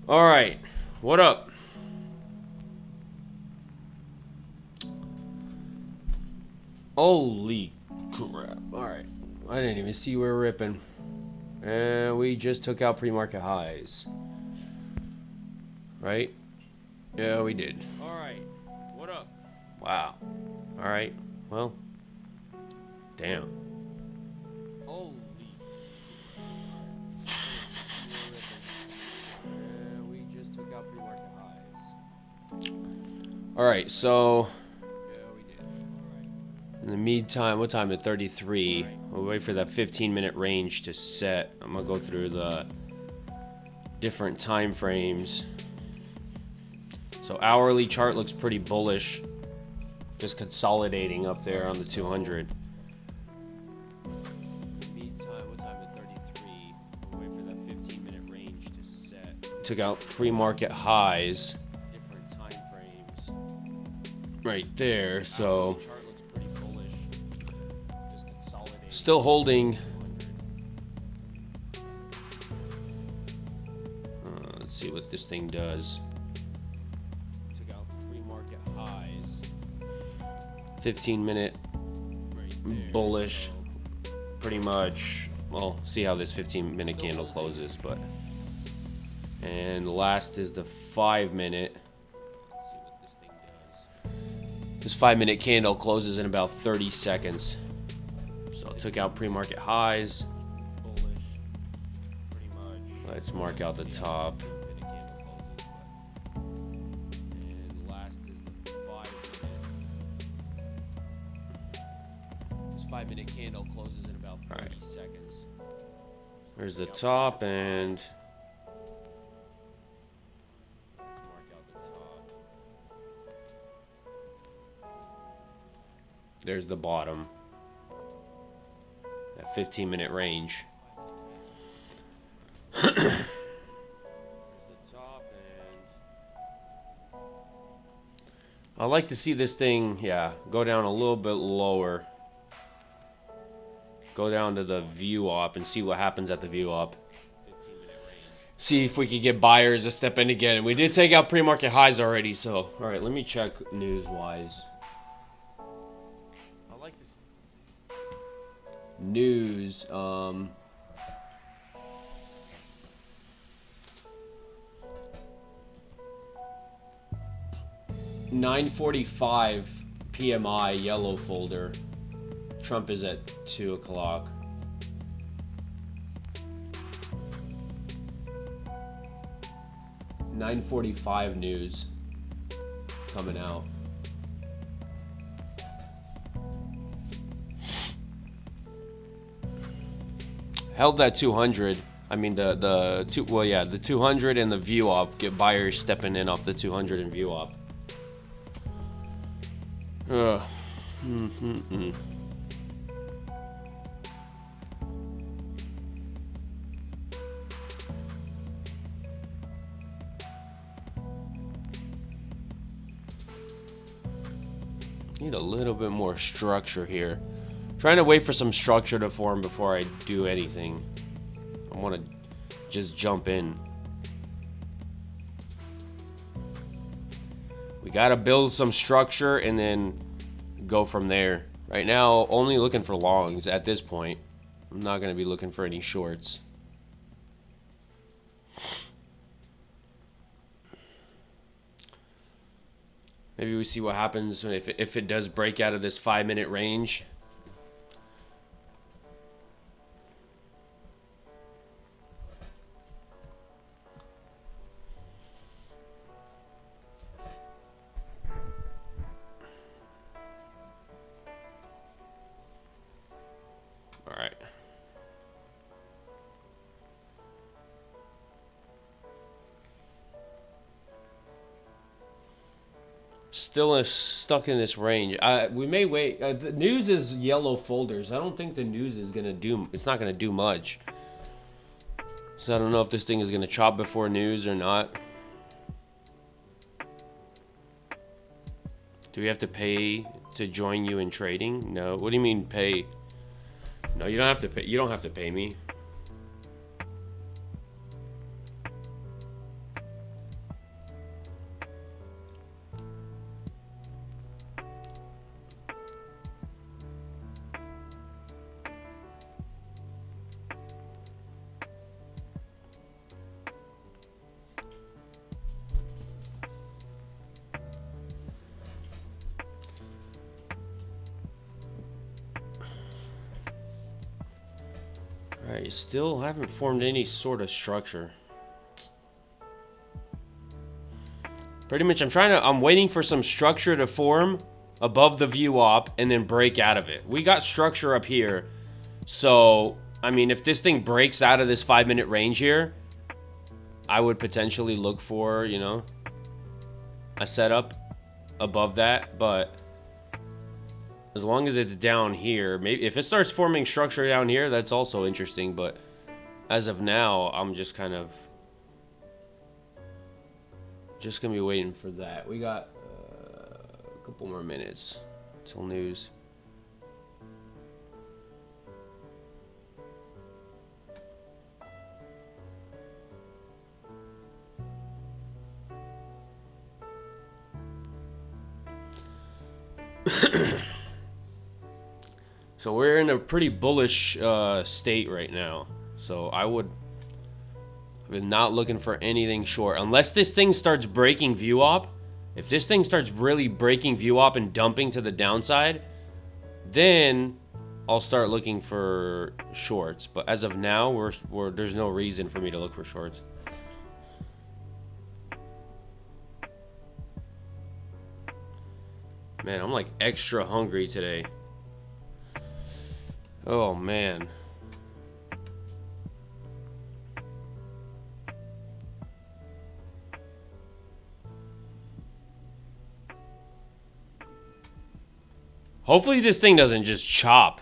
All right, what up? Holy crap. All right, I didn't even see we were ripping. And we just took out pre-market highs. Right? Yeah, we did. All right, what up? Wow. All right, well, damn. Holy. We just took out pre-market highs. All right, so yeah, we did. All right. In the meantime, what time at 33? Right. We'll wait for that 15-minute range to set. I'm gonna go through the different time frames. So hourly chart looks pretty bullish, just consolidating up there on the 200. Meantime, what time at 33? We'll wait for that 15-minute range to set. Took out pre-market highs. Different time frames. Right there. So chart looks pretty bullish. Just consolidating. Still holding. Let's see what this thing does. 15-minute bullish, pretty much. Well, see how this 15-minute candle closes, but and last is the 5-minute. Let's see what this thing does. This 5-minute candle closes in about 30 seconds. So it took out pre-market highs. Bullish, pretty much. Let's mark out the top. 5-minute candle closes in about 30 seconds. There's the top, and let's mark out the top. There's the bottom. That 15-minute range. There's the top, and I'd like to see this thing, go down a little bit lower. Go down to the view op and see what happens at the view op. See if we could get buyers to step in again. We did take out pre-market highs already, so all right. Let me check news-wise. I like this news. 9:45 PMI yellow folder. Trump is at 2 o'clock. $9:45 news coming out. Held that 200. I mean the 200 and the view op. Get buyers stepping in off the 200 and view op. Need a little bit more structure here. Trying to wait for some structure to form before I do anything. I want to just jump in. We got to build some structure and then go from there. Right now, only looking for longs at this point. I'm not going to be looking for any shorts. Maybe we see what happens if it does break out of this 5-minute range. All right. still stuck in this range. We may wait. The news is yellow folders. I don't think the news is gonna do. It's not gonna do much. So I don't know if this thing is gonna chop before news or not. Do we have to pay to join you in trading? No. What do you mean pay? No, you don't have to pay. You don't have to pay me. Alright, still haven't formed any sort of structure. Pretty much I'm waiting for some structure to form above the view op and then break out of it. We got structure up here. So, I mean, if this thing breaks out of this 5-minute range here, I would potentially look for, you know, a setup above that, but as long as it's down here, maybe if it starts forming structure down here, that's also interesting. But as of now, I'm just kind of gonna be waiting for that. We got a couple more minutes till news. So we're in a pretty bullish state right now. So I've been not looking for anything short. Unless this thing starts breaking view op. If this thing starts really breaking view op and dumping to the downside, then I'll start looking for shorts. But as of now, there's no reason for me to look for shorts. Man, I'm like extra hungry today. Oh, man. Hopefully this thing doesn't just chop.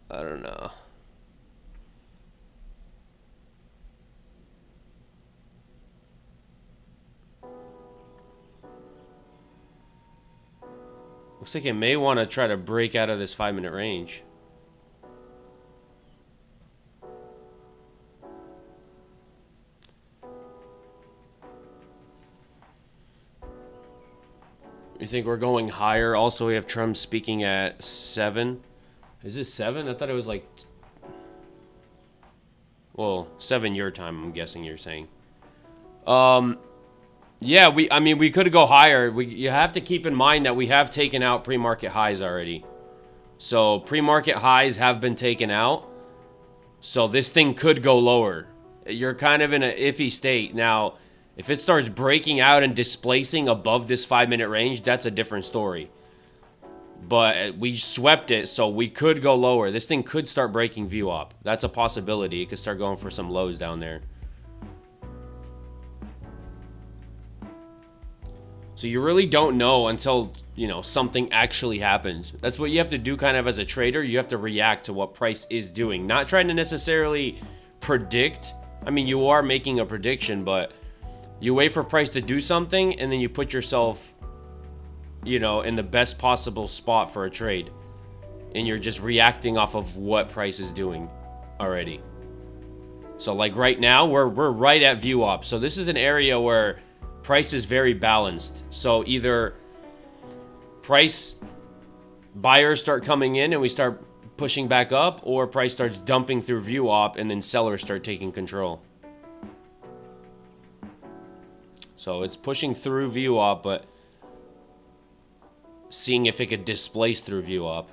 I don't know. Looks like it may want to try to break out of this 5-minute range. You think we're going higher? Also, we have Trump speaking at 7. Is this 7? I thought it was like... Well, 7 your time, I'm guessing you're saying. Yeah, we could go higher. You have to keep in mind that we have taken out pre-market highs already. So pre-market highs have been taken out. So this thing could go lower. You're kind of in an iffy state. Now, if it starts breaking out and displacing above this 5-minute range, that's a different story. But we swept it, so we could go lower. This thing could start breaking view op. That's a possibility. It could start going for some lows down there. So you really don't know until, you know, something actually happens. That's what you have to do kind of as a trader. You have to react to what price is doing. Not trying to necessarily predict. I mean, you are making a prediction, but you wait for price to do something and then you put yourself, you know, in the best possible spot for a trade. And you're just reacting off of what price is doing already. So like right now, we're right at view op. So this is an area where price is very balanced. So either price buyers start coming in and we start pushing back up, or price starts dumping through view op and then sellers start taking control. So it's pushing through view op, but seeing if it could displace through view op.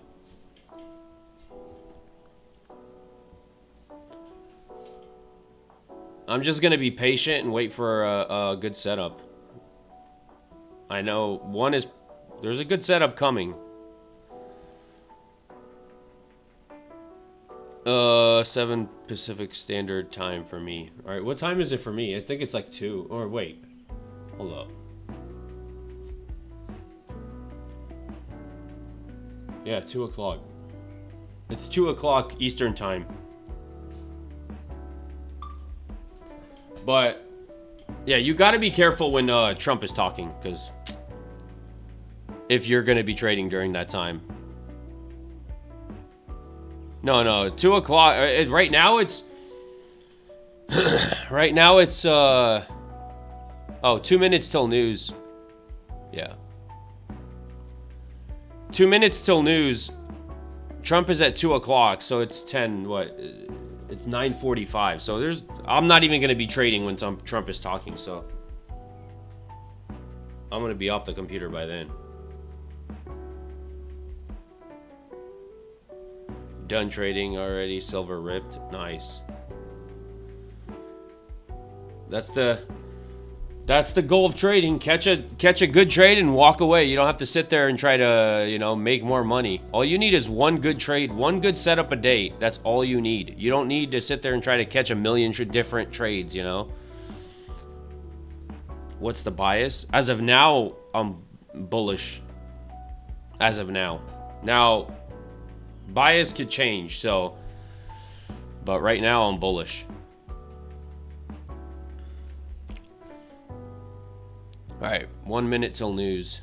I'm just going to be patient and wait for a good setup. I know there's a good setup coming. 7 Pacific Standard Time for me. All right, what time is it for me? I think it's like 2. Or wait. Hold up. Yeah, 2 o'clock. It's 2 o'clock Eastern time. But yeah, you got to be careful when Trump is talking, because if you're going to be trading during that time. No, 2 o'clock. Right now it's... right now it's... Oh, 2 minutes till news. Yeah. 2 minutes till news. Trump is at 2 o'clock, so it's 10... What? It's 9:45. So there's... I'm not even going to be trading when Trump is talking, so... I'm going to be off the computer by then. Done trading already. Silver ripped. Nice. That's the goal of trading. Catch a good trade and walk away. You don't have to sit there and try to, make more money. All you need is one good trade, one good setup a day. That's all you need. You don't need to sit there and try to catch a million different trades, What's the bias? As of now, I'm bullish. As of now. Now, bias could change, but right now I'm bullish. All right, 1 minute till news.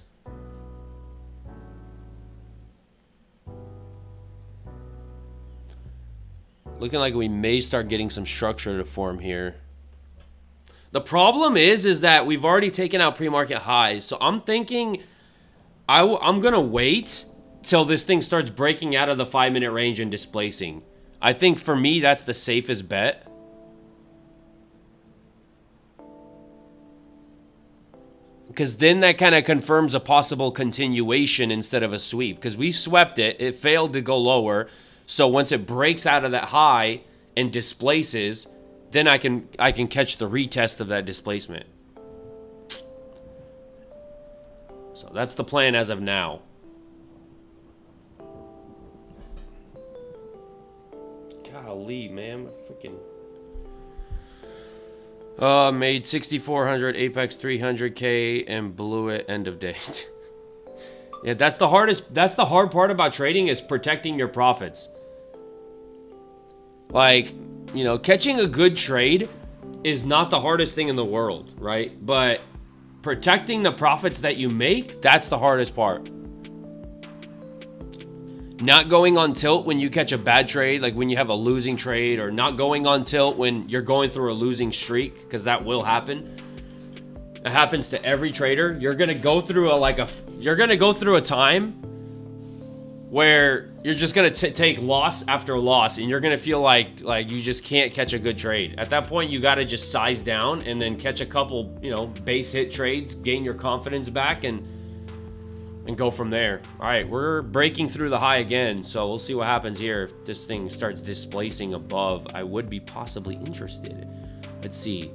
Looking like we may start getting some structure to form here. The problem is that we've already taken out pre-market highs, so I'm thinking I'm gonna wait till this thing starts breaking out of the 5-minute range and displacing. I think for me that's the safest bet. Because then that kind of confirms a possible continuation instead of a sweep. Because we swept it. It failed to go lower. So once it breaks out of that high and displaces, then I can catch the retest of that displacement. So that's the plan as of now. Golly, man. Freaking... made 6,400, Apex 300K, and blew it end of day. Yeah, that's the hard part about trading, is protecting your profits. Like, catching a good trade is not the hardest thing in the world, right? But protecting the profits that you make, that's the hardest part. Not going on tilt when you catch a bad trade, like when you have a losing trade, or not going on tilt when you're going through a losing streak, because that will happen. It happens to every trader. You're gonna go through a time where you're just gonna take loss after loss, and you're gonna feel like you just can't catch a good trade. At that point, you gotta just size down and then catch a couple, base hit trades, gain your confidence back, and go from there. All right, we're breaking through the high again, so we'll see what happens here. If this thing starts displacing above, I would be possibly interested. Let's see.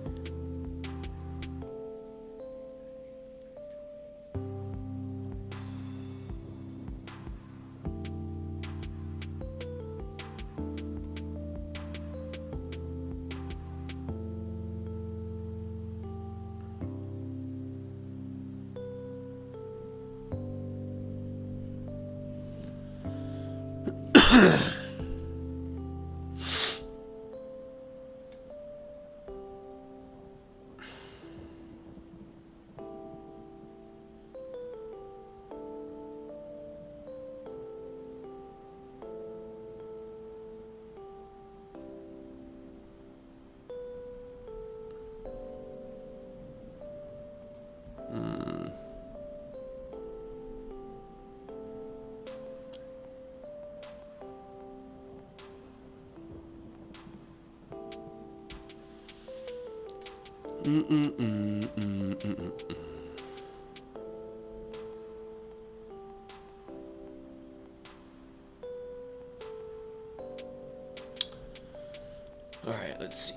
All right, let's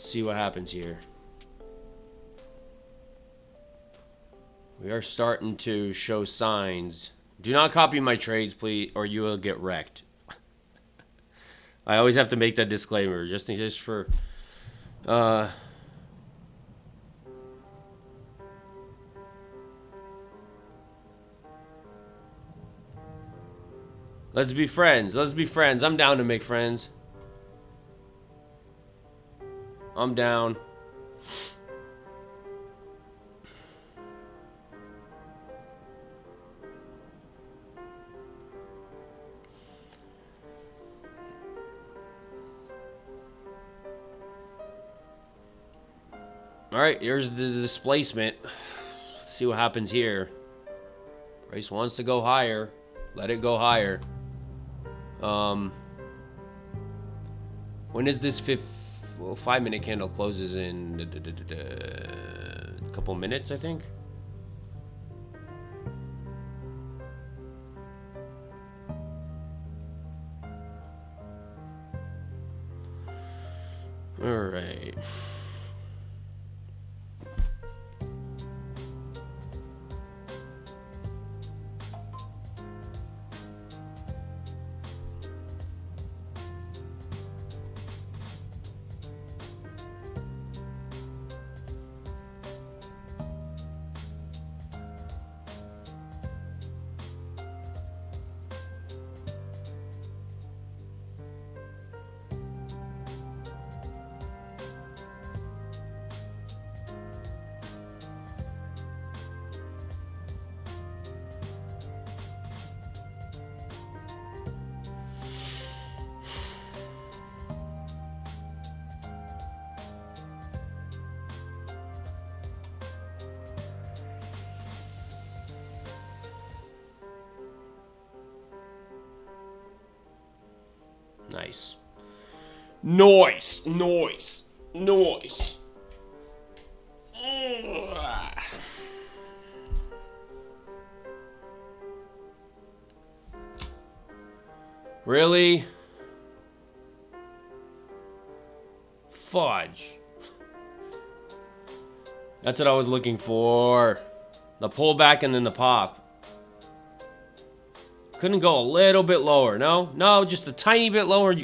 see what happens here. We are starting to show signs. Do not copy my trades, please, or you will get wrecked. I always have to make that disclaimer, just for Let's be friends. Let's be friends. I'm down to make friends. I'm down. All right, here's the displacement. Let's see what happens here. Price wants to go higher. Let it go higher. When is this 5-minute candle closes in a couple minutes, I think. All right. Nice. Noise. Noise. Noise. Really? Fudge. That's what I was looking for. The pullback and then the pop. Couldn't go a little bit lower. No, no, just a tiny bit lower.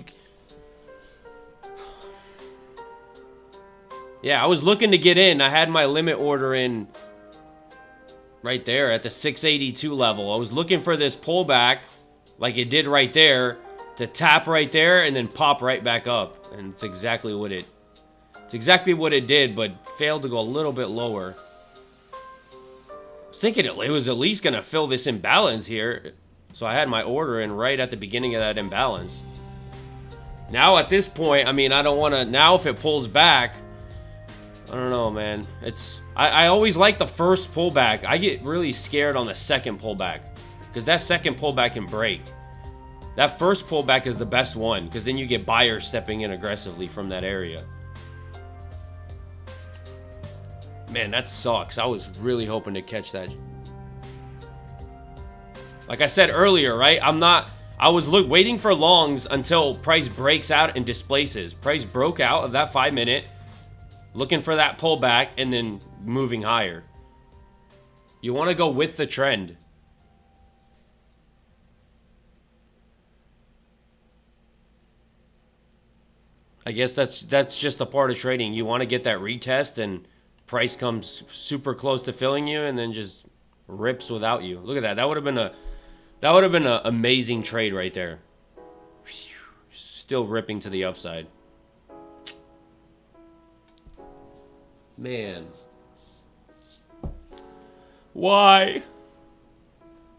Yeah, I was looking to get in. I had my limit order in right there at the 682 level. I was looking for this pullback like it did right there to tap right there and then pop right back up. And it's exactly what it did, but failed to go a little bit lower. I was thinking it was at least going to fill this imbalance here. So I had my order in right at the beginning of that imbalance. Now at this point, I mean, I don't want to... Now if it pulls back... I don't know, man. I always like the first pullback. I get really scared on the second pullback. Because that second pullback can break. That first pullback is the best one. Because then you get buyers stepping in aggressively from that area. Man, that sucks. I was really hoping to catch that... Like I said earlier, right? I was waiting for longs until price breaks out and displaces. Price broke out of that 5-minute, looking for that pullback, and then moving higher. You want to go with the trend. I guess that's just a part of trading. You want to get that retest and price comes super close to filling you and then just rips without you. Look at that. That would have been an amazing trade right there. Still ripping to the upside. Man. Why?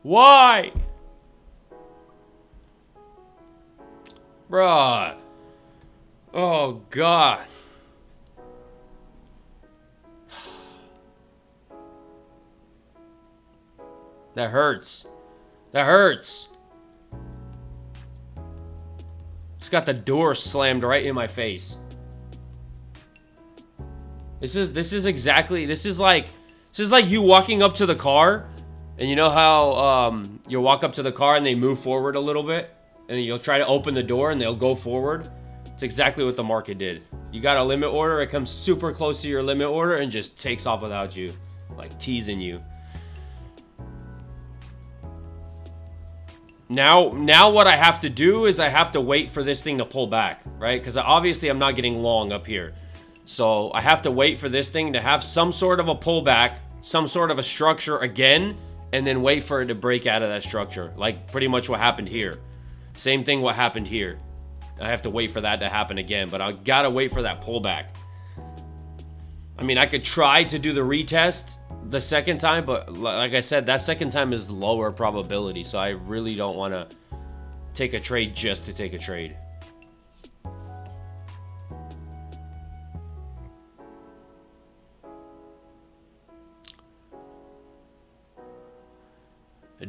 Why? Bruh. Oh, God. That hurts. That hurts. Just got the door slammed right in my face. This is like you walking up to the car, and you know how you walk up to the car and they move forward a little bit, and you'll try to open the door and they'll go forward. It's exactly what the market did. You got a limit order, it comes super close to your limit order and just takes off without you, like teasing you. Now what I have to do is I have to wait for this thing to pull back, right? Because obviously I'm not getting long up here. So I have to wait for this thing to have some sort of a pullback, some sort of a structure again, and then wait for it to break out of that structure. Like pretty much what happened here. Same thing what happened here. I have to wait for that to happen again, but I gotta wait for that pullback. I mean, I could try to do the retest the second time, but like I said, that second time is lower probability, so I really don't want to take a trade just to take a trade.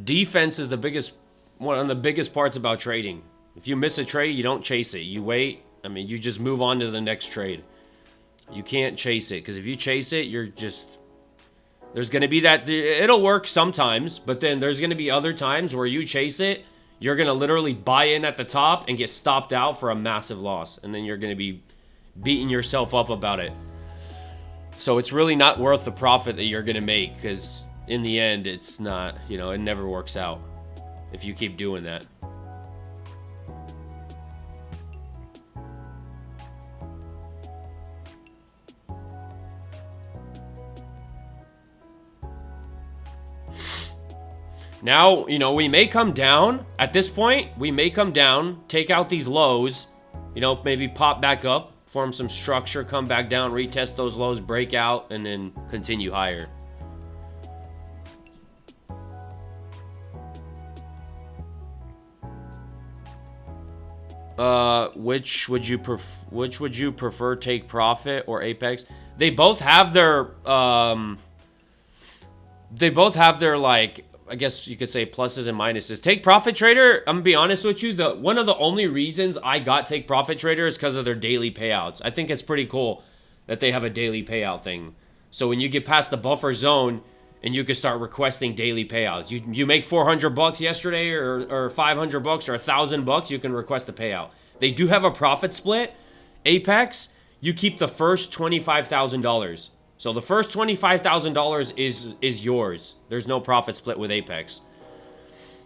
Defense is one of the biggest parts about trading. If you miss a trade, you don't chase it. You wait. I mean, you just move on to the next trade. You can't chase it, because if you chase it, there's going to be that, it'll work sometimes, but then there's going to be other times where you chase it, you're going to literally buy in at the top and get stopped out for a massive loss, and then you're going to be beating yourself up about it. So it's really not worth the profit that you're going to make, because in the end, it's not, it never works out if you keep doing that. Now, we may come down. At this point, we may come down, take out these lows, maybe pop back up, form some structure, come back down, retest those lows, break out, and then continue higher. Which would you prefer, take profit or Apex? They both have their like, I guess you could say pluses and minuses. Take Profit Trader, I'm gonna be honest with you, one of the only reasons I got Take Profit Trader is because of their daily payouts. I think it's pretty cool that they have a daily payout thing. So when you get past the buffer zone and you can start requesting daily payouts. You make $400 yesterday or $500 or $1,000, you can request a payout. They do have a profit split. Apex, you keep the first $25,000. So the first $25,000 is yours. There's no profit split with Apex.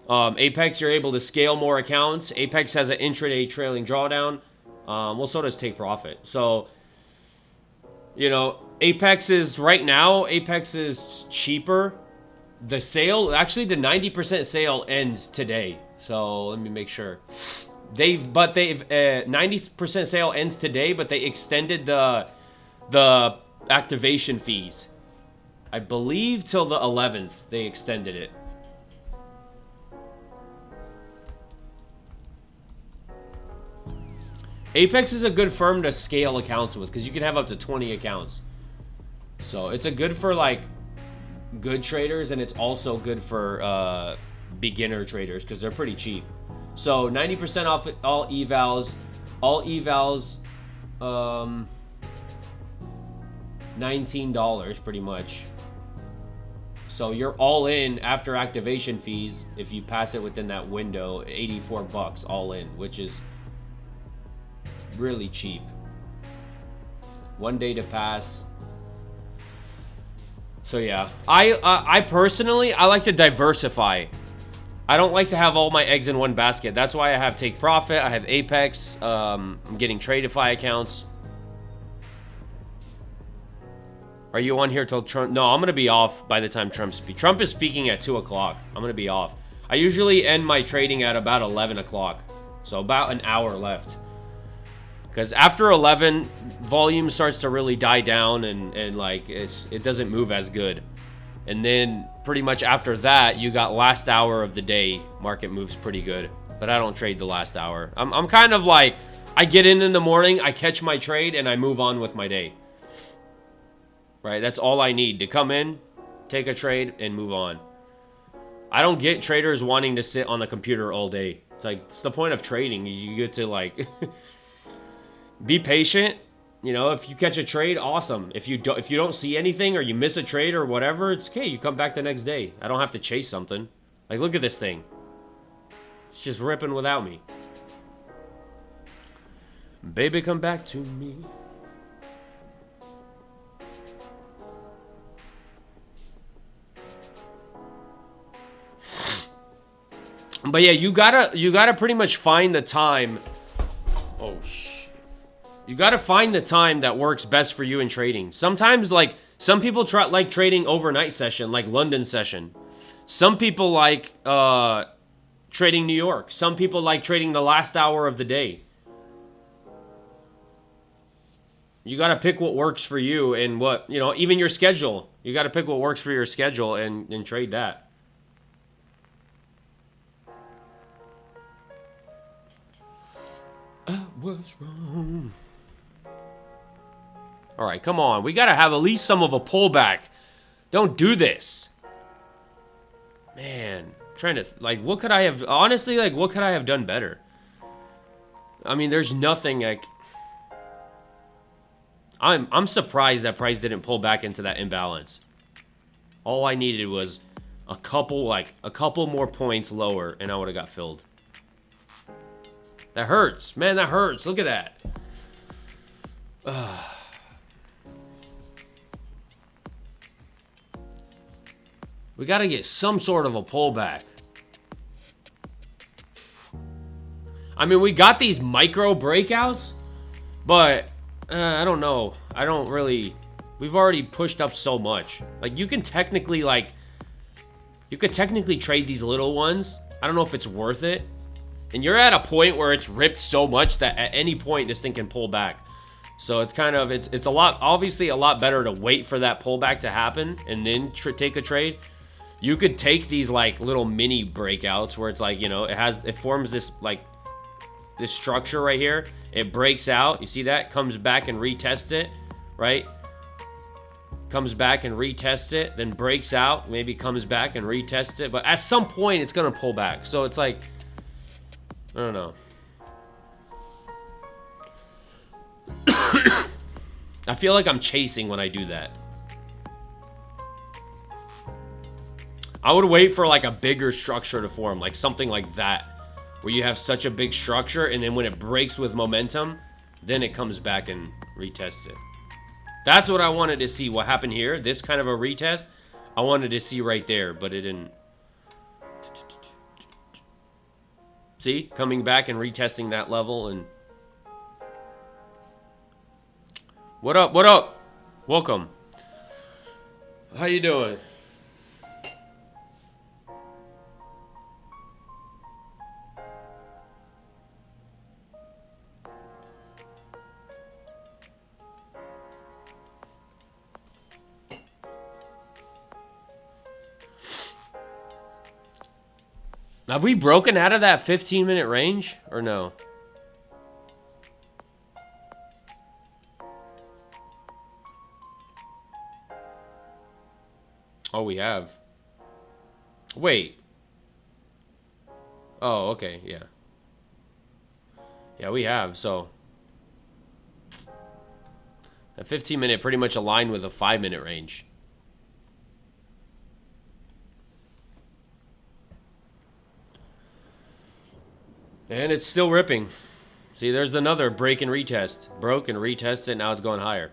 Apex, you're able to scale more accounts. Apex has an intraday trailing drawdown. Well, so does Take Profit. So, Apex is, right now, Apex is cheaper. The sale, actually the 90% sale ends today. So let me make sure. 90% sale ends today, but they extended the activation fees. I believe till the 11th they extended it. Apex is a good firm to scale accounts with because you can have up to 20 accounts. So it's a good for like good traders, and it's also good for beginner traders because they're pretty cheap. So 90% off all evals. All evals, $19 pretty much. So you're all in after activation fees if you pass it within that window. $84 all in, which is really cheap. 1 day to pass. So yeah, I personally, I like to diversify. I don't like to have all my eggs in one basket. That's why I have Take Profit, I have Apex, I'm getting Tradeify accounts. Are you on here till Trump? No, I'm going to be off by the time Trump speaks. Trump is speaking at 2 o'clock. I'm going to be off. I usually end my trading at about 11 o'clock. So about an hour left. Because after 11, volume starts to really die down and like it doesn't move as good. And then pretty much after that, you got last hour of the day. Market moves pretty good. But I don't trade the last hour. I'm kind of like, I get in the morning, I catch my trade, and I move on with my day. Right? That's all I need to come in, take a trade, and move on. I don't get traders wanting to sit on the computer all day. It's like, it's the point of trading. You get to like be patient. If you catch a trade, awesome. If you don't see anything or you miss a trade or whatever, it's okay. You come back the next day. I don't have to chase something. Like, look at this thing. It's just ripping without me. Baby, come back to me. But yeah, you gotta pretty much find the time. Oh shit! You gotta find the time that works best for you in trading. Sometimes, like, some people like trading overnight session, like London session. Some people like trading New York. Some people like trading the last hour of the day. You got to pick what works for you and what, you know, even your schedule. You got to pick what works for your schedule and trade that. I was wrong. All right, come on. We got to have at least some of a pullback. Don't do this. Man, I'm trying to, like, what could I have, honestly, like, what could I have done better? I mean, there's nothing, like, I'm surprised that price didn't pull back into that imbalance. All I needed was a couple more points lower, and I would have got filled. That hurts, man. That hurts. Look at that. We got to get some sort of a pullback. I mean, we got these micro breakouts, but I don't know. I don't really. We've already pushed up so much. Like, you can technically, like, you could technically trade these little ones. I don't know if it's worth it. And you're at a point where it's ripped so much that at any point this thing can pull back. So it's kind of, it's a lot, obviously a lot better to wait for that pullback to happen and then take a trade. You could take these like little mini breakouts where it's like, you know, it forms this like this structure right here. It breaks out. You see that? Comes back and retests it, right? Comes back and retests it, then breaks out, maybe comes back and retests it. But at some point, it's going to pull back. So it's like, I don't know. I feel like I'm chasing when I do that. I would wait for like a bigger structure to form, like something like that, where you have such a big structure, and then when it breaks with momentum, then it comes back and retests it. That's what I wanted to see. What happened here, this kind of a retest, I wanted to see right there, but it didn't. See, coming back and retesting that level. And what up? What up? Welcome. How you doing? Have we broken out of that 15-minute range or no? Oh, we have. Wait. Oh, okay, yeah. Yeah, we have, so. A 15-minute pretty much aligned with a 5-minute range. And it's still ripping. See, there's another break and retest. Broke and retested, now it's going higher.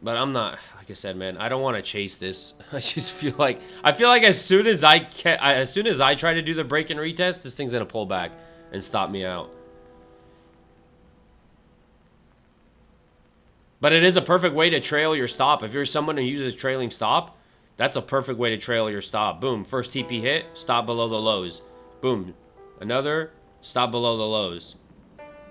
But I'm not, like I said, man, I don't want to chase this. I just feel like, as soon as I try to do the break and retest, this thing's going to pull back and stop me out. But it is a perfect way to trail your stop. If you're someone who uses trailing stop, that's a perfect way to trail your stop. Boom, first TP hit, stop below the lows. Boom, another, stop below the lows.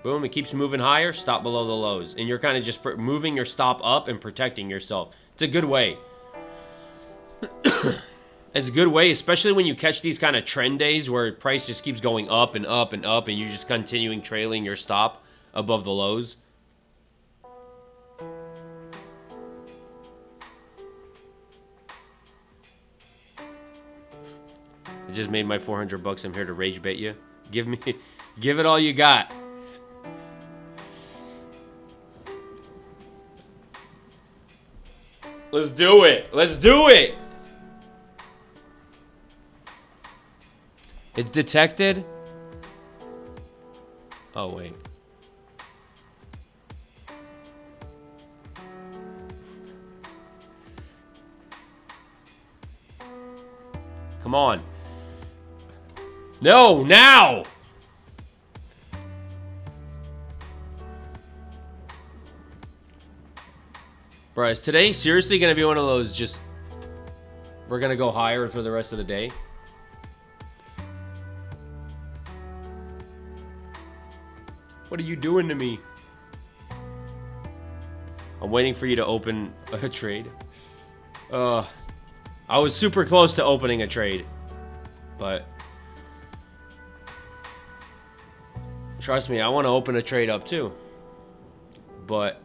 Boom, it keeps moving higher, stop below the lows. And you're kind of just moving your stop up and protecting yourself. It's a good way. It's a good way, especially when you catch these kind of trend days where price just keeps going up and up and up and you're just continuing trailing your stop above the lows. I just made my 400 bucks. I'm here to rage bait you. Give it all you got. Let's do it. Let's do it. It's detected. Oh, wait. Come on. No, now. Bro, is today seriously going to be one of those just, we're going to go higher for the rest of the day? What are you doing to me? I'm waiting for you to open a trade. I was super close to opening a trade, but trust me, I want to open a trade up too. But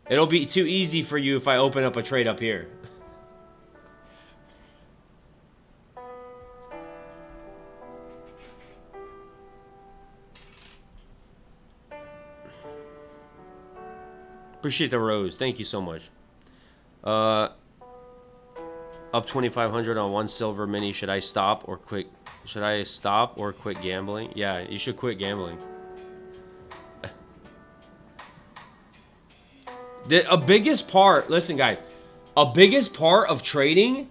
it'll be too easy for you if I open up a trade up here. Appreciate the rose. Thank you so much. Up 2,500 on one silver mini. Should I stop or quit? Should I stop or quit gambling? Yeah, you should quit gambling. A biggest part, listen guys, a biggest part of trading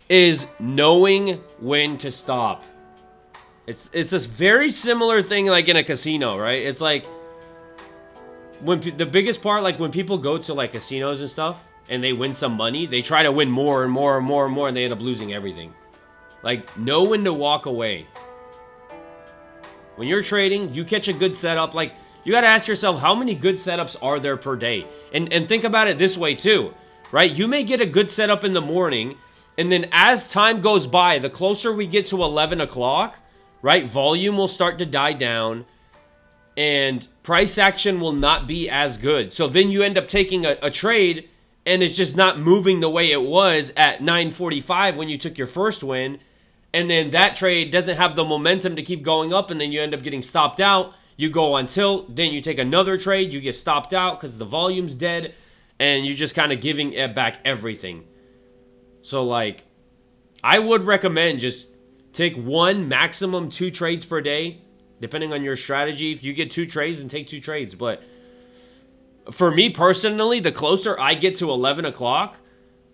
is knowing when to stop. It's this very similar thing like in a casino, right? It's like when the biggest part, like when people go to like casinos and stuff and they win some money, they try to win more and more and more and more and they end up losing everything. Like, know when to walk away. When you're trading, you catch a good setup, like you got to ask yourself, how many good setups are there per day? And think about it this way too, right? You may get a good setup in the morning, and then as time goes by, the closer we get to 11 o'clock, right, volume will start to die down, and price action will not be as good. So then you end up taking a trade, and it's just not moving the way it was at 9:45 when you took your first win, and then that trade doesn't have the momentum to keep going up, and then you end up getting stopped out. You go on tilt, then you take another trade, you get stopped out because the volume's dead, and you're just kind of giving it back everything. So, like, I would recommend just take one, maximum 2 trades per day, depending on your strategy. If you get 2 trades, then take 2 trades. But for me personally, the closer I get to 11 o'clock,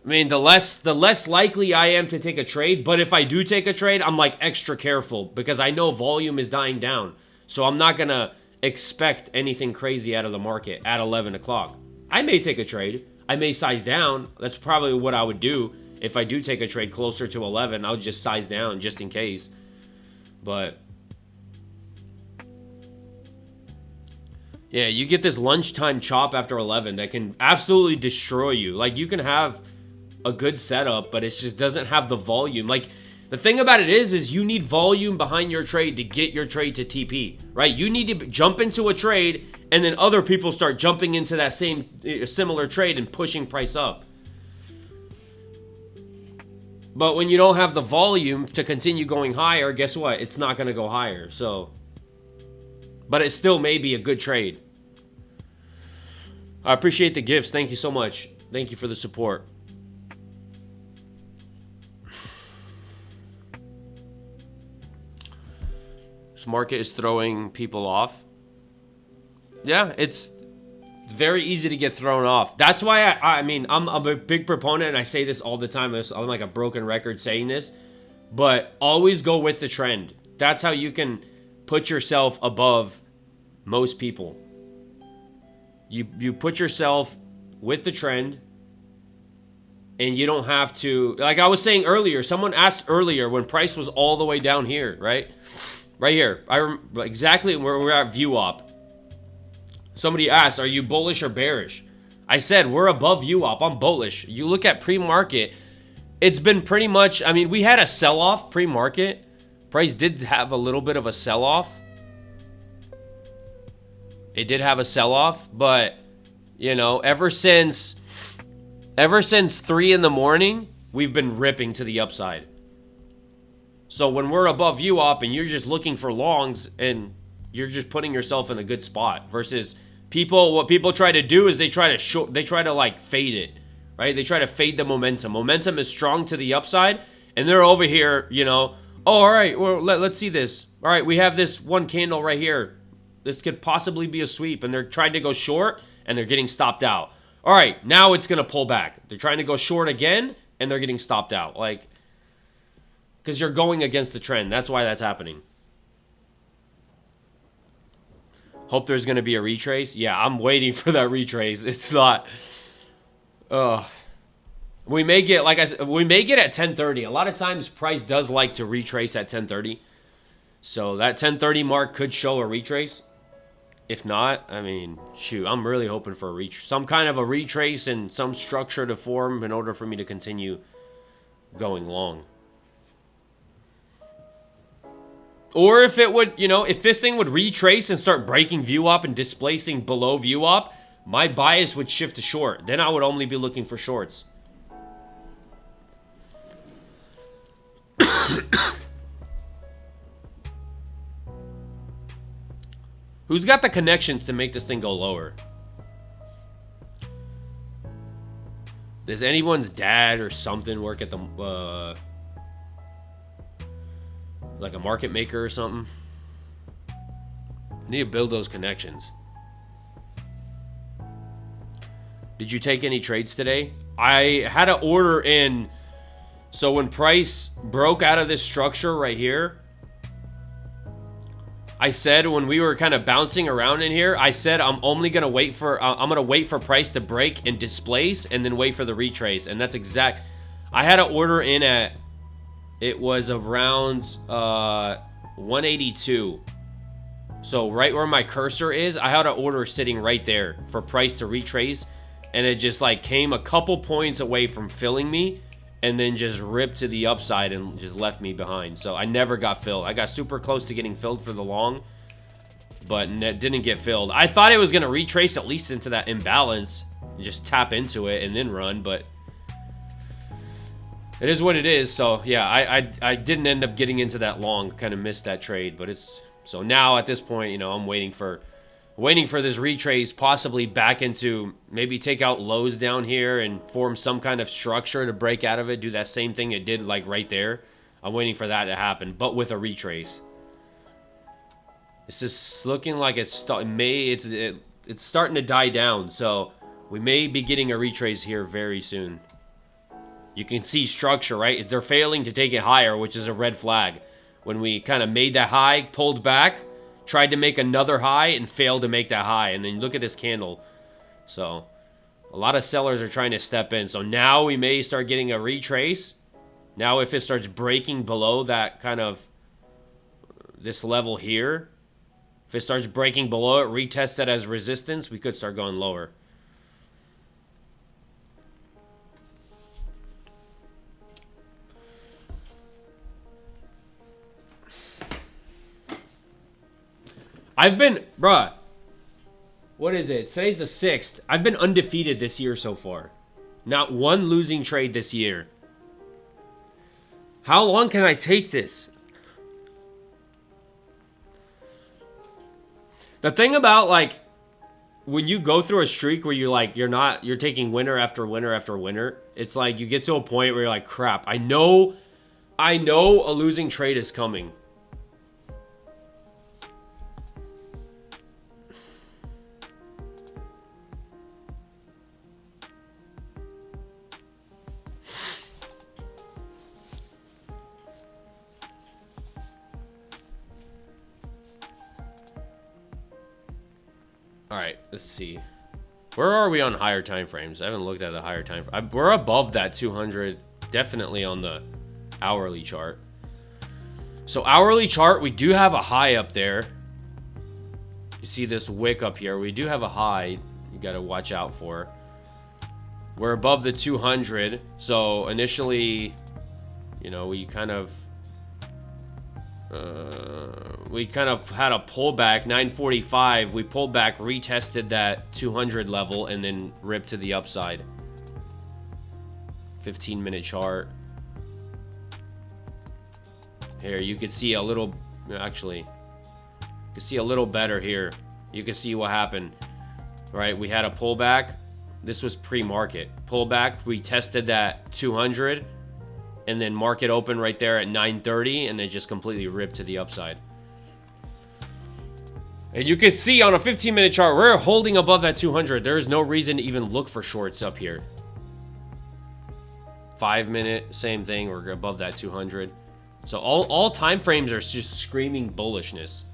I mean, the less likely I am to take a trade. But if I do take a trade, I'm like extra careful because I know volume is dying down. So I'm not going to expect anything crazy out of the market at 11 o'clock. I may take a trade. I may size down. That's probably what I would do. If I do take a trade closer to 11, I'll just size down just in case. But yeah, you get this lunchtime chop after 11 that can absolutely destroy you. Like, you can have a good setup, but it just doesn't have the volume. Like, the thing about it is you need volume behind your trade to get your trade to TP, right? You need to jump into a trade, and then other people start jumping into that same similar trade and pushing price up. But when you don't have the volume to continue going higher, guess what? It's not going to go higher. So, but it still may be a good trade. I appreciate the gifts. Thank you so much. Thank you for the support. This market is throwing people off. Yeah, it's very easy to get thrown off. That's why I mean, I'm a big proponent, and I say this all the time. I'm like a broken record saying this, but always go with the trend. That's how you can put yourself above most people. You put yourself with the trend, and you don't have to, like I was saying earlier, someone asked earlier when price was all the way down here, right? Right here. I remember exactly where we're at view op. Somebody asked, are you bullish or bearish? I said, we're above view op. I'm bullish. You look at pre-market, it's been pretty much, I mean, we had a sell-off pre-market. Price did have a little bit of a sell-off. It did have a sell-off, but, you know, ever since 3 in the morning, we've been ripping to the upside. So when we're above view op and you're just looking for longs and you're just putting yourself in a good spot versus what people try to do is they try to like fade it, right? They try to fade the momentum. Momentum is strong to the upside, and they're over here, you know, oh, all right, well, let's see this. All right, we have this one candle right here. This could possibly be a sweep, and they're trying to go short, and they're getting stopped out. All right, now it's going to pull back. They're trying to go short again, and they're getting stopped out. Like, because you're going against the trend. That's why that's happening. Hope there's going to be a retrace. Yeah, I'm waiting for that retrace. It's not. We may get, like I said, we may get at 10:30. A lot of times price does like to retrace at 10:30. So that 1030 mark could show a retrace. If not, I mean, shoot, I'm really hoping for some kind of a retrace and some structure to form in order for me to continue going long. Or if it would, if this thing would retrace and start breaking view up and displacing below view up, my bias would shift to short. Then I would only be looking for shorts. Who's got the connections to make this thing go lower? Does anyone's dad or something work at the, like a market maker or something? I need to build those connections. Did you take any trades today? I had an order in. So when price broke out of this structure right here, I said when we were kind of bouncing around in here, I said I'm only gonna wait for price to break and displace, and then wait for the retrace. And that's exact. I had an order in at, it was around 182. So right where my cursor is, I had an order sitting right there for price to retrace, and it just like came a couple points away from filling me, and then just ripped to the upside and just left me behind. So I never got filled. I got super close to getting filled for the long, but didn't get filled. I thought it was going to retrace at least into that imbalance and just tap into it and then run, but it is what it is. So yeah, I didn't end up getting into that long. Kind of missed that trade, but it's... So now at this point, I'm waiting for this retrace, possibly back into, maybe take out lows down here and form some kind of structure to break out of it, do that same thing it did like right there. I'm waiting for that to happen, but with a retrace. It's just looking like it's starting to die down, so we may be getting a retrace here very soon. You can see structure, right? They're failing to take it higher, which is a red flag. When we kind of made that high, pulled back, tried to make another high and failed to make that high. And then look at this candle. So a lot of sellers are trying to step in. So now we may start getting a retrace. Now if it starts breaking below that kind of this level here, if it starts breaking below it, retests that as resistance, we could start going lower. I've been, bruh, what is it? Today's the 6th. I've been undefeated this year so far. Not one losing trade this year. How long can I take this? The thing about, like, when you go through a streak where you're taking winner after winner after winner, it's like you get to a point where you're like, crap, I know a losing trade is coming. All right, let's see. Where are we on higher time frames? I haven't looked at the higher time frame. We're above that 200, definitely on the hourly chart. So hourly chart, we do have a high up there. You see this wick up here. We do have a high you got to watch out for. We're above the 200. So initially, we kind of had a pullback, 945. We pulled back, retested that 200 level, and then ripped to the upside. 15-minute chart. Here, you could see a little, actually, you can see a little better here. You can see what happened, right? We had a pullback. This was pre-market. Pullback, we tested that 200, and then market open right there at 930, and then just completely ripped to the upside. And you can see on a 15-minute chart, we're holding above that 200. There's no reason to even look for shorts up here. 5-minute, same thing. We're above that 200. So all time frames are just screaming bullishness.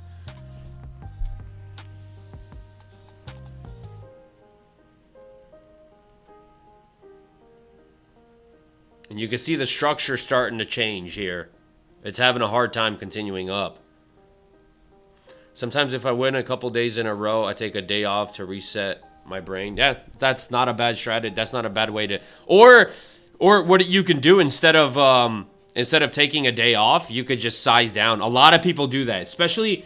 And you can see the structure starting to change here. It's having a hard time continuing up. Sometimes if I win a couple days in a row, I take a day off to reset my brain. Yeah, that's not a bad strategy. That's not a bad way to. Or what you can do instead of taking a day off, you could just size down. A lot of people do that, especially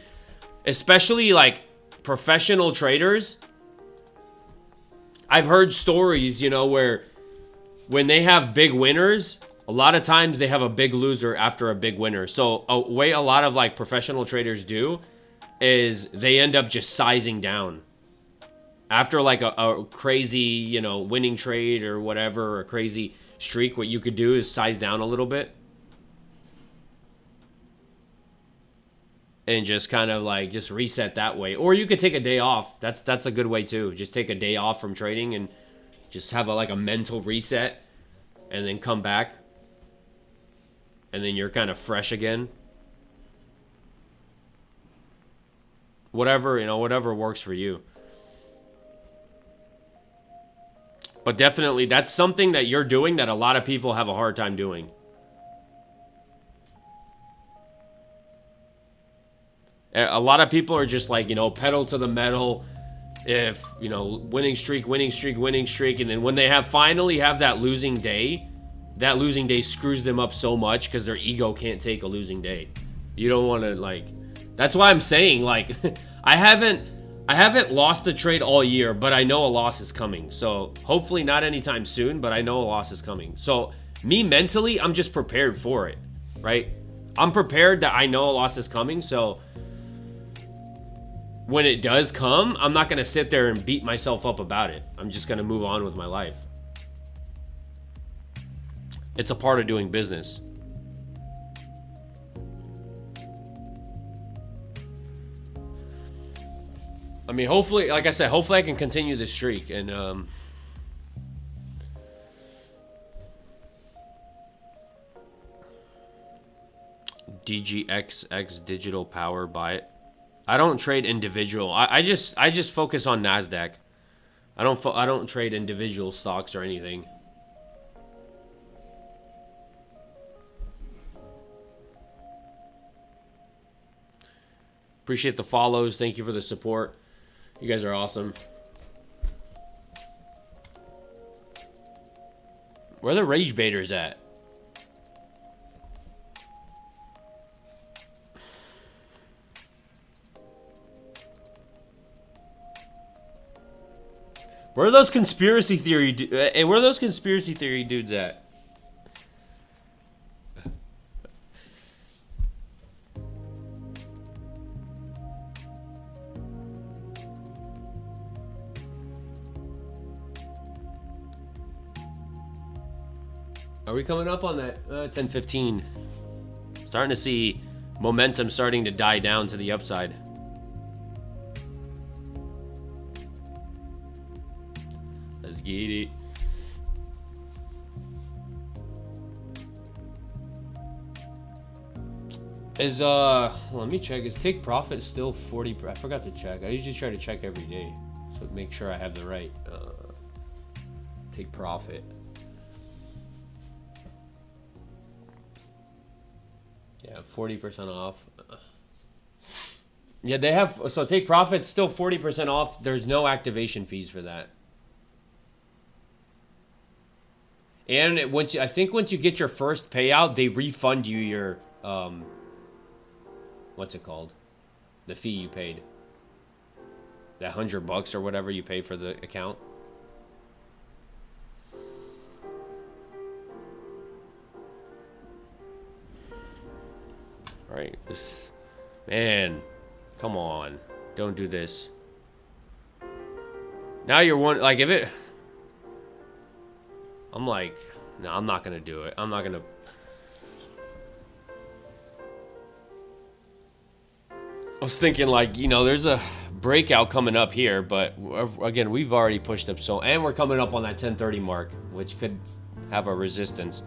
like professional traders. I've heard stories, where when they have big winners, a lot of times they have a big loser after a big winner. So a way a lot of like professional traders do is they end up just sizing down. After like a crazy, winning trade or whatever, or a crazy streak, what you could do is size down a little bit. And just kind of like just reset that way. Or you could take a day off. That's a good way too. Just take a day off from trading and just have like a mental reset and then come back. And then you're kind of fresh again. Whatever works for you. But definitely that's something that you're doing that a lot of people have a hard time doing. A lot of people are just like, pedal to the metal. If, winning streak. And then when they finally have that losing day screws them up so much because their ego can't take a losing day. You don't want to that's why I'm saying I haven't lost the trade all year, but I know a loss is coming. So hopefully not anytime soon, but I know a loss is coming. So me mentally, I'm just prepared for it, right? I'm prepared that I know a loss is coming. So when it does come, I'm not going to sit there and beat myself up about it. I'm just going to move on with my life. It's a part of doing business. I mean, hopefully, like I said, hopefully I can continue this streak. And DGXX Digital Power, buy it. I don't trade individual. I just focus on NASDAQ. I don't trade individual stocks or anything. Appreciate the follows. Thank you for the support. You guys are awesome. Where are the rage baiters at? Where are those conspiracy theory dudes at? Are we coming up on that 10:15? Starting to see momentum starting to die down to the upside. Let's get it. Let me check. Is take profit still 40? I forgot to check. I usually try to check every day, so make sure I have the right take profit. Yeah, 40% off. Yeah, they have. So take profit still 40% off. There's no activation fees for that. And I think once you get your first payout, they refund you your what's it called? The fee you paid. That $100 or whatever you pay for the account. All right, man, come on, don't do this. Now you're one, like if it, I'm like, no, I'm not gonna do it. I'm not gonna. I was thinking like, there's a breakout coming up here, but again, we've already pushed up and we're coming up on that 1030 mark, which could have a resistance.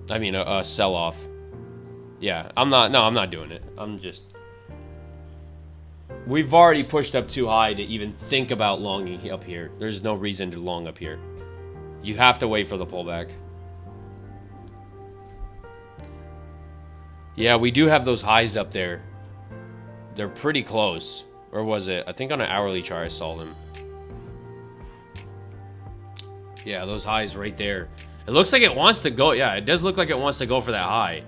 I mean, a sell-off. Yeah, I'm not doing it. We've already pushed up too high to even think about longing up here. There's no reason to long up here. You have to wait for the pullback. Yeah, we do have those highs up there. They're pretty close. Or was it? I think on an hourly chart I saw them. Yeah, those highs right there. It looks like it wants to go. Yeah, it does look like it wants to go for that high.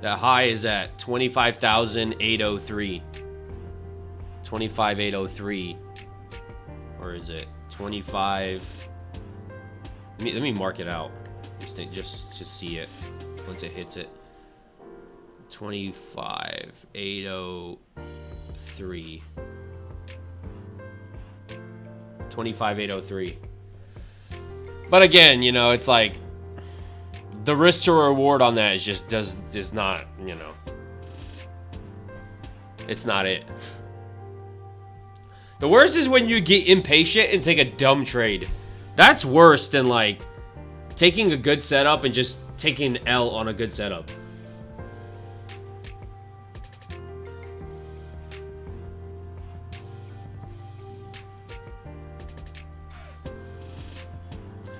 That high is at 25,803. 25,803. Or is it 25? Let me mark it out. Just to see it once it hits it. 25,803. 25,803. But again, you know, it's like the risk to reward on that is just does not, you know. It's not it. The worst is when you get impatient and take a dumb trade. That's worse than like taking a good setup and just taking an L on a good setup.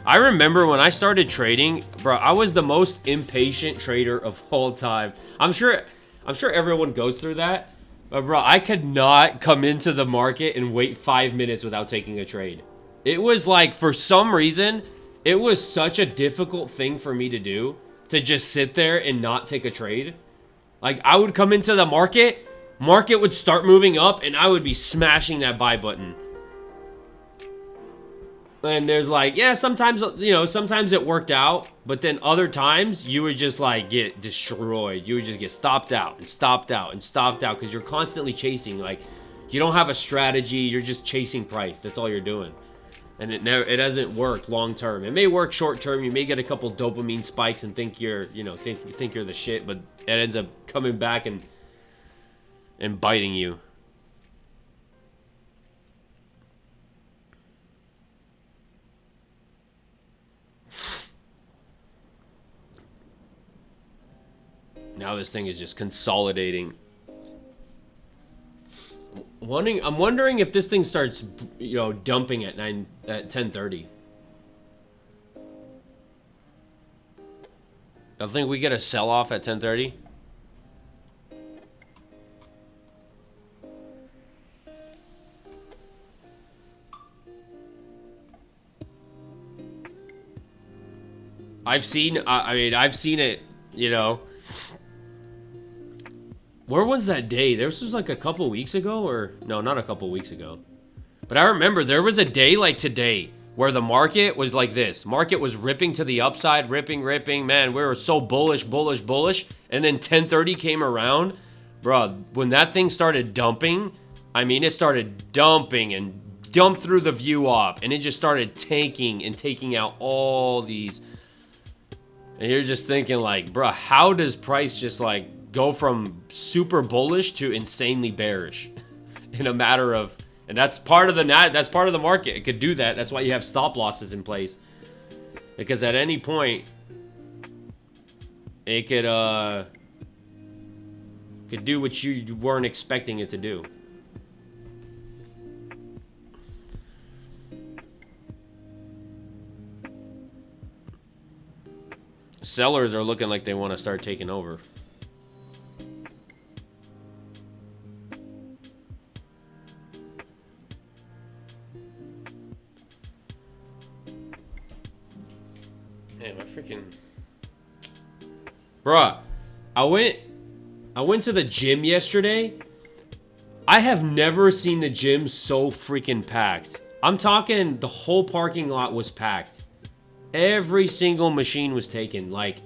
I remember when I started trading, bro, I was the most impatient trader of all time. I'm sure everyone goes through that. But bro, I could not come into the market and wait 5 minutes without taking a trade. It was like, for some reason, it was such a difficult thing for me to do, to just sit there and not take a trade. Like, I would come into the market would start moving up, and I would be smashing that buy button. And there's like, yeah, sometimes, you know, sometimes it worked out, but then other times you would just like get destroyed. You would just get stopped out and stopped out and stopped out because you're constantly chasing. Like, you don't have a strategy. You're just chasing price. That's all you're doing. And it doesn't work long term. It may work short term. You may get a couple dopamine spikes and think you're, you know, think you're the shit, but it ends up coming back and biting you. Now this thing is just consolidating. I'm wondering if this thing starts, you know, dumping at 10:30. I think we get a sell-off at 10:30. I've seen it, you know. Where was that day? This was like a couple weeks ago, or no, not a couple weeks ago. But I remember there was a day like today where the market was like this. Market was ripping to the upside, ripping. Man, we were so bullish. And then 10:30 came around. Bro, when that thing started dumping, I mean, it started dumping and dumped through the view op. And it just started taking out all these. And you're just thinking like, bro, how does price just like go from super bullish to insanely bearish in a matter of, and that's part of the market. It could do that. That's why you have stop losses in place, because at any point it could do what you weren't expecting it to do. Sellers are looking like they want to start taking over. Man, my freaking... Bruh, I went to the gym yesterday. I have never seen the gym so freaking packed. I'm talking the whole parking lot was packed. Every single machine was taken. Like,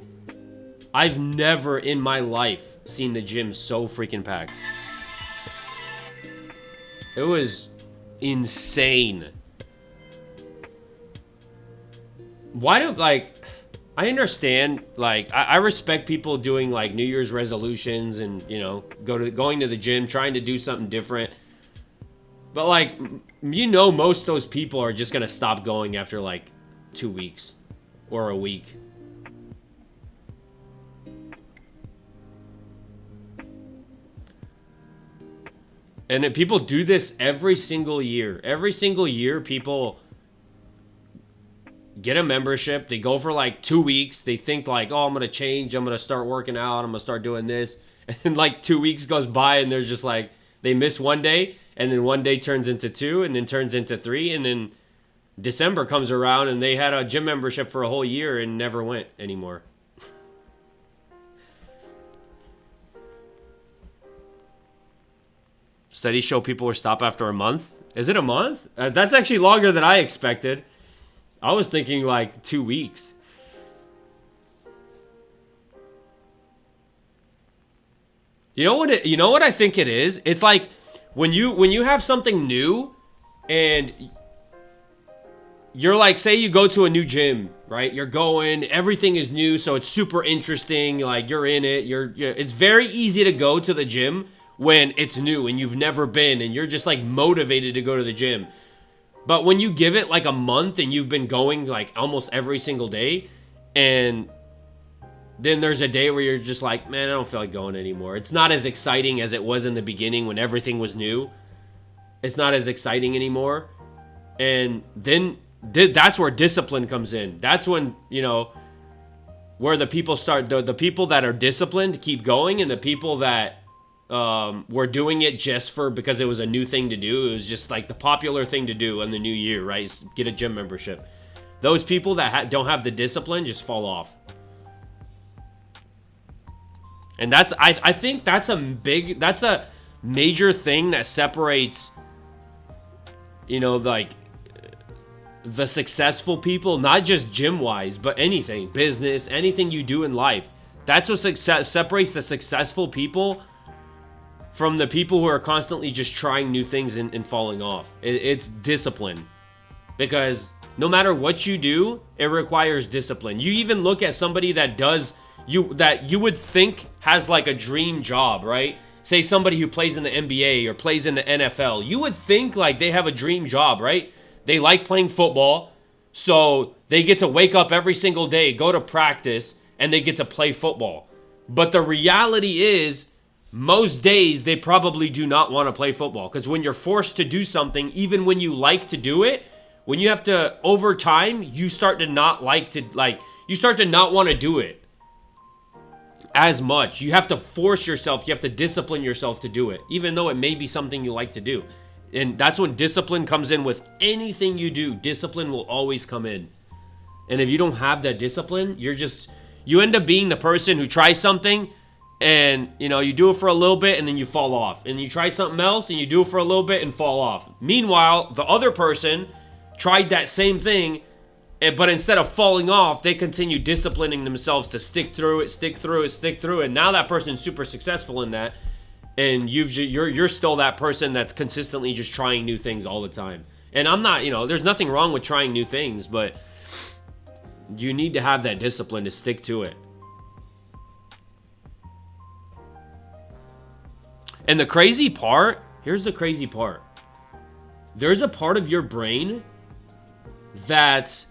I've never in my life seen the gym so freaking packed. It was insane. Why do, like, I understand, like, I respect people doing, like, New Year's resolutions and, you know, going to the gym, trying to do something different. But, like, you know, most of those people are just going to stop going after, like, 2 weeks or a week. And then people do this every single year. Every single year, people get a membership. They go for like 2 weeks. They think like, oh, I'm going to change. I'm going to start working out. I'm going to start doing this. And like 2 weeks goes by and they're just like, They miss one day, and then one day turns into 2, and then turns into 3, and then December comes around and they had a gym membership for a whole year and never went anymore. Studies show people will stop after a month. Is it a month? That's actually longer than I expected. I was thinking like 2 weeks. You know what I think it is? It's like when you have something new and you're like, say you go to a new gym, right? You're going, everything is new, so it's super interesting. Like you're in it. It's very easy to go to the gym when it's new and you've never been and you're just like motivated to go to the gym. But when you give it like a month and you've been going like almost every single day, and then there's a day where you're just like, man, I don't feel like going anymore. It's not as exciting as it was in the beginning when everything was new. It's not as exciting anymore. And then that's where discipline comes in. That's when, where the people start, the people that are disciplined keep going, and the people that were doing it just because it was a new thing to do. It was just like the popular thing to do in the new year, right? Is get a gym membership. Those people that don't have the discipline just fall off. And I think that's a major thing that separates, like the successful people, not just gym wise, but anything, business, anything you do in life. That's what separates the successful people from the people who are constantly just trying new things and falling off. It's discipline. Because no matter what you do, it requires discipline. You even look at somebody that you would think has like a dream job, right? Say somebody who plays in the NBA or plays in the NFL. You would think like they have a dream job, right? They like playing football, so they get to wake up every single day, go to practice, and they get to play football. But the reality is, most days they probably do not want to play football, because when you're forced to do something, even when you like to do it, when you have to, over time, you start to not want to do it as much. You have to force yourself, you have to discipline yourself to do it, even though it may be something you like to do. And that's when discipline comes in with anything you do. Discipline will always come in. And if you don't have that discipline, you end up being the person who tries something and, you do it for a little bit and then you fall off. And you try something else and you do it for a little bit and fall off. Meanwhile, the other person tried that same thing, but instead of falling off, they continue disciplining themselves to stick through it. And now that person's super successful in that. And you're still that person that's consistently just trying new things all the time. And I'm not, there's nothing wrong with trying new things, but you need to have that discipline to stick to it. And here's the crazy part. There's a part of your brain that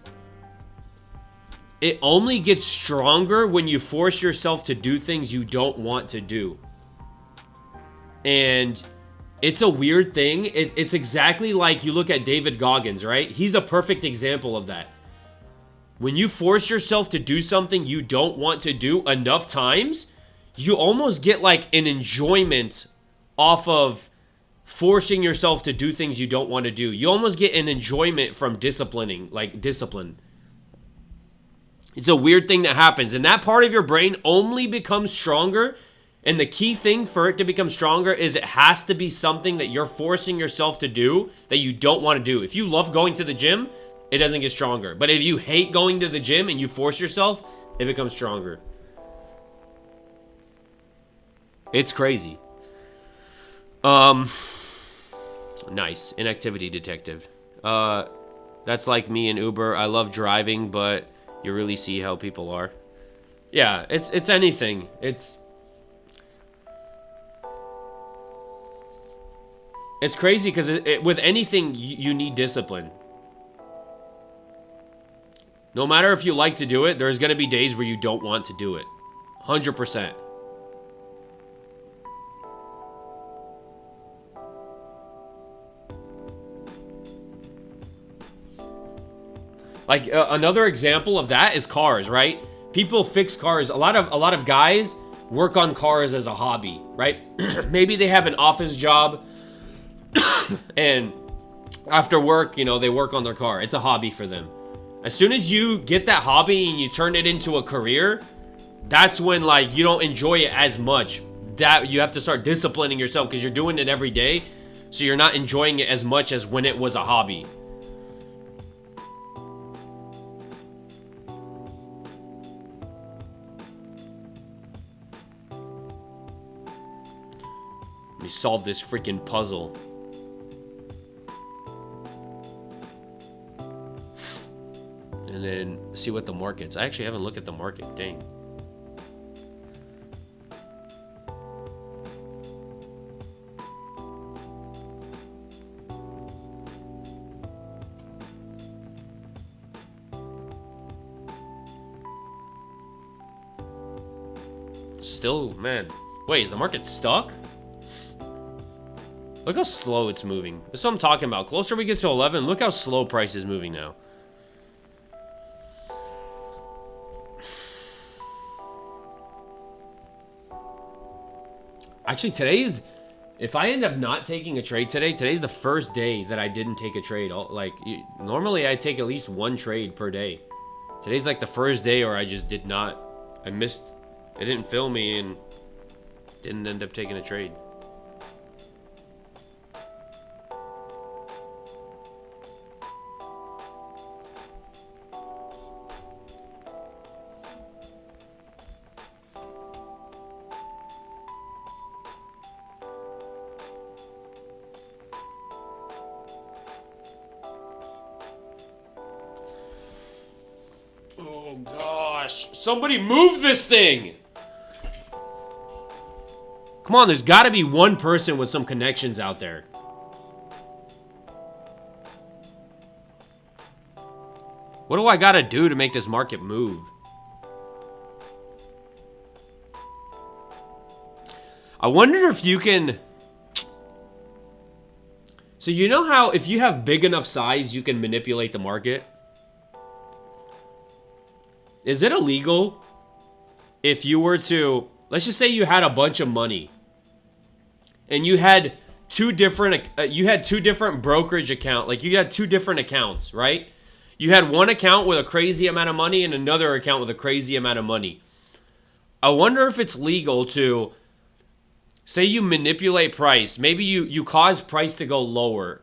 it only gets stronger when you force yourself to do things you don't want to do. And it's a weird thing. It's exactly like you look at David Goggins, right? He's a perfect example of that. When you force yourself to do something you don't want to do enough times, you almost get like an enjoyment off of forcing yourself to do things you don't want to do. You almost get an enjoyment from discipline. It's a weird thing that happens. And that part of your brain only becomes stronger. And the key thing for it to become stronger is it has to be something that you're forcing yourself to do that you don't want to do. If you love going to the gym, it doesn't get stronger. But if you hate going to the gym and you force yourself, it becomes stronger. It's crazy. Nice. Inactivity detective. That's like me and Uber. I love driving, but you really see how people are. Yeah, it's anything. It's crazy because with anything, you need discipline. No matter if you like to do it, there's going to be days where you don't want to do it. 100%. Another example of that is cars, right? People fix cars. A lot of guys work on cars as a hobby, right? Maybe they have an office job and after work, you know, they work on their car. It's a hobby for them. As soon as you get that hobby and you turn it into a career, that's when like you don't enjoy it as much. That you have to start disciplining yourself because you're doing it every day. So you're not enjoying it as much as when it was a hobby. Let me solve this freaking puzzle. And then see what the market's. I actually haven't looked at the market. Dang. Still, man. Wait, is the market stuck? Look how slow it's moving. That's what I'm talking about. Closer we get to 11, look how slow price is moving now. Actually, today's... If I end up not taking a trade today, today's the first day that I didn't take a trade. Like, normally I take at least one trade per day. Today's like the first day where I just did not... I missed... It didn't fill me and didn't end up taking a trade. Oh gosh, somebody move this thing! Come on, there's got to be one person with some connections out there. What do I got to do to make this market move? I wonder if you can... So you know how if you have big enough size, you can manipulate the market? Is it illegal if you were to... Let's just say you had a bunch of money. And you had two different brokerage account. Like you had two different accounts, right? You had one account with a crazy amount of money and another account with a crazy amount of money. I wonder if it's legal to say you manipulate price. Maybe you cause price to go lower.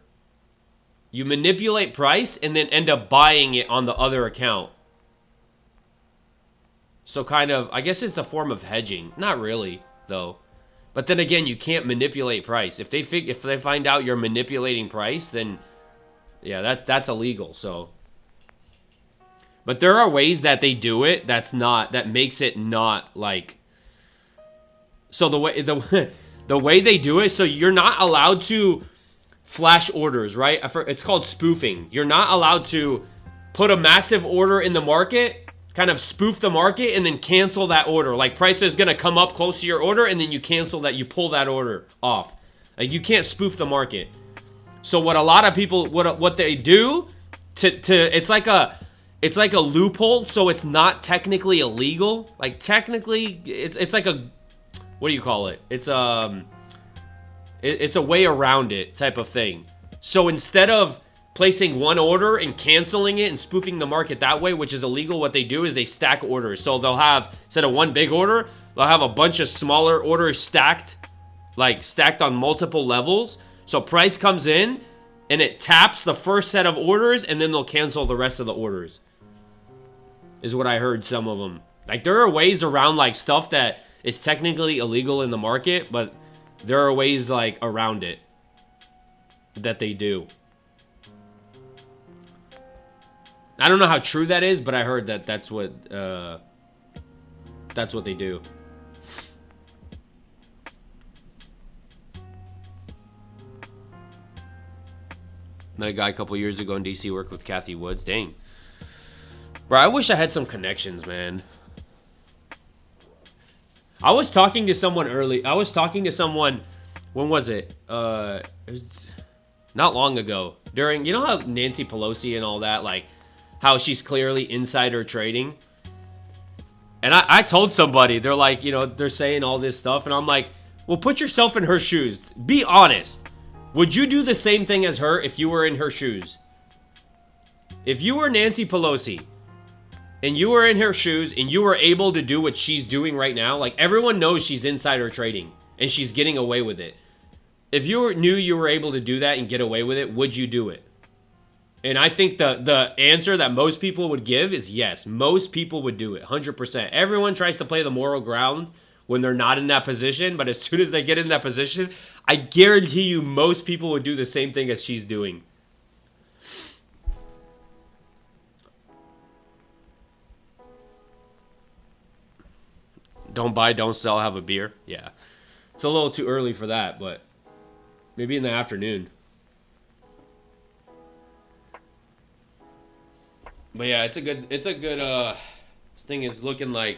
You manipulate price and then end up buying it on the other account. So kind of, I guess it's a form of hedging. Not really, though. But then again, you can't manipulate price. If they find out you're manipulating price, then yeah, that's illegal. So, but there are ways that they do it that makes it not like. So the way they do it, so you're not allowed to flash orders, right? It's called spoofing. You're not allowed to put a massive order in the market, kind of spoof the market, and then cancel that order. Like price is going to come up close to your order, and then you cancel that, you pull that order off. Like you can't spoof the market. So what a lot of people, what they do, it's like a loophole, so it's not technically illegal. Like technically, it's like a, what do you call it? It's a way around it type of thing. So instead of placing one order and canceling it and spoofing the market that way, which is illegal, what they do is they stack orders. So they'll have, instead of one big order, they'll have a bunch of smaller orders stacked on multiple levels. So price comes in and it taps the first set of orders and then they'll cancel the rest of the orders. Is what I heard some of them. Like there are ways around like stuff that is technically illegal in the market, but there are ways like around it that they do. I don't know how true that is, but I heard that that's what they do. Met a guy a couple years ago in DC, worked with Kathy Woods. Dang. Bro, I wish I had some connections, man. I was talking to someone when was it? It was not long ago. During, you know how Nancy Pelosi and all that, like, how she's clearly insider trading. And I told somebody, they're like, you know, they're saying all this stuff. And I'm like, well, put yourself in her shoes. Be honest. Would you do the same thing as her if you were in her shoes? If you were Nancy Pelosi and you were in her shoes and you were able to do what she's doing right now, like everyone knows she's insider trading and she's getting away with it. If you knew you were able to do that and get away with it, would you do it? And I think the answer that most people would give is yes. Most people would do it, 100%. Everyone tries to play the moral ground when they're not in that position, but as soon as they get in that position, I guarantee you most people would do the same thing as she's doing. Don't buy, don't sell, have a beer. Yeah. It's a little too early for that, but maybe in the afternoon. But yeah, it's a good this thing is looking like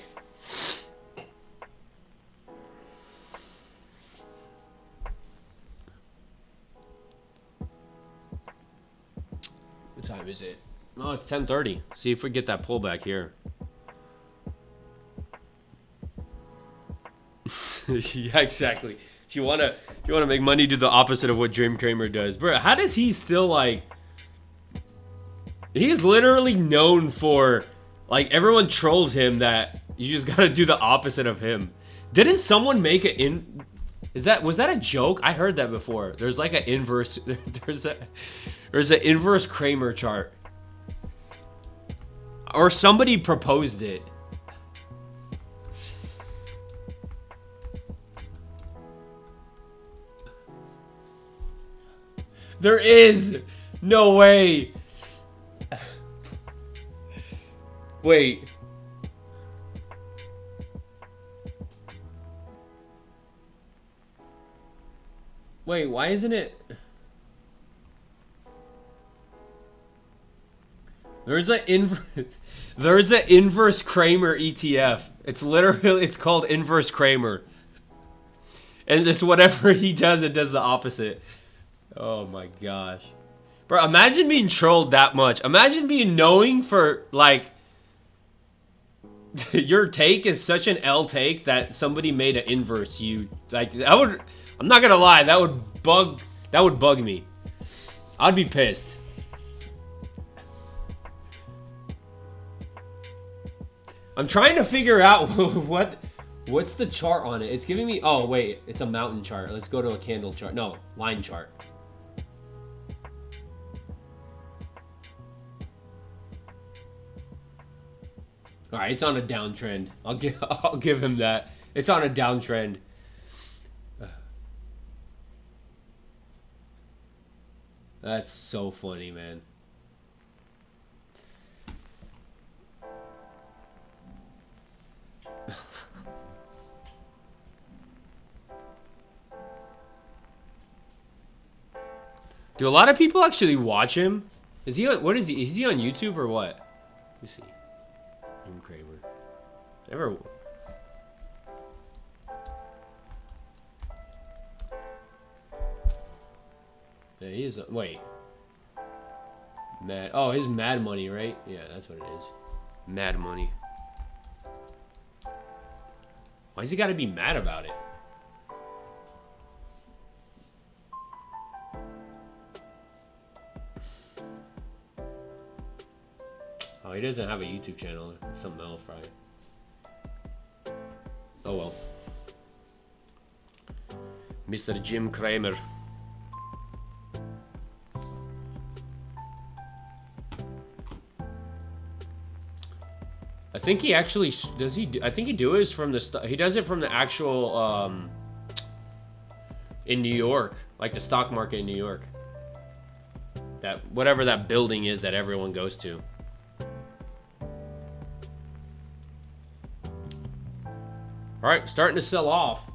what time is it? Oh, it's 10:30. See if we get that pullback here. Yeah, exactly. If you wanna make money, do the opposite of what Jim Cramer does. Bro, how does he still like he is literally known for, like, everyone trolls him that you just gotta do the opposite of him. Didn't someone make it was that a joke? I heard that before. There's like an inverse, there's an inverse Kramer chart. Or somebody proposed it. There is! No way! Wait. Wait, why isn't it? There's an inverse Kramer ETF. It's called inverse Kramer. And it's whatever he does, it does the opposite. Oh my gosh. Bro, imagine being trolled that much. Imagine being knowing for, like, your take is such an L take that somebody made an inverse you. Like, I'm not gonna lie, that would bug me. I'd be pissed. I'm trying to figure out what's the chart on it. It's giving me, oh wait, it's a mountain chart. Let's go to a candle chart. No, line chart. All right, it's on a downtrend. I'll give him that. It's on a downtrend. That's so funny, man. Do a lot of people actually watch him? Is he on, what is he? Is he on YouTube or what? Let me see. Jim Cramer. Never. Yeah, he is. Wait. Mad. Oh, his Mad Money, right? Yeah, that's what it is. Mad Money. Why's he got to be mad about it? Oh, he doesn't have a YouTube channel. Something else, probably. Oh well. Mr. Jim Cramer. I think he actually does. I think he does from the. He does it from the actual in New York, like the stock market in New York. That whatever that building is that everyone goes to. All right, starting to sell off.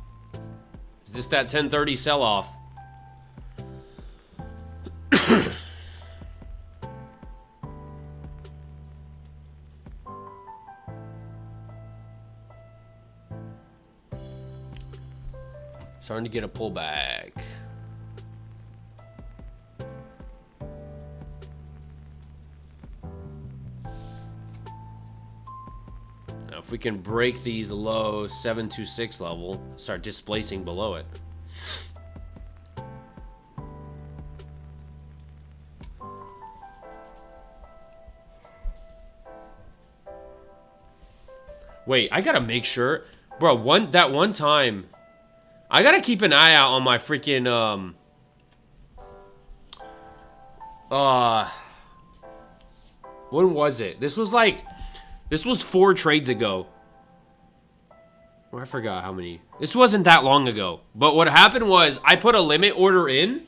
Is this that 10:30 sell off? Starting to get a pullback. Now if we can break these low 726 level, start displacing below it. Wait, I gotta make sure, bro. That one time, I gotta keep an eye out on my freaking when was it? This was 4 trades ago. Or I forgot how many. This wasn't that long ago. But what happened was I put a limit order in.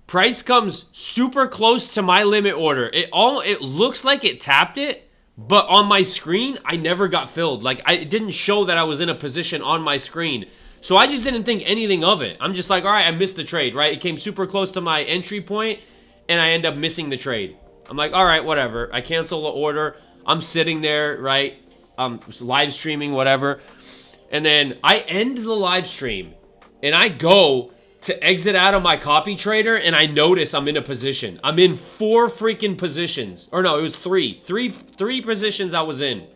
Price comes super close to my limit order. It looks like it tapped it, but on my screen, I never got filled. Like, it didn't show that I was in a position on my screen. So I just didn't think anything of it. I'm just like, all right, I missed the trade, right? It came super close to my entry point, and I end up missing the trade. I'm like, all right, whatever. I cancel the order. I'm sitting there, right? I'm live streaming, whatever. And then I end the live stream, and I go to exit out of my copy trader, and I notice I'm in a position. I'm in 4 freaking positions. Or no, it was 3. Three positions I was in.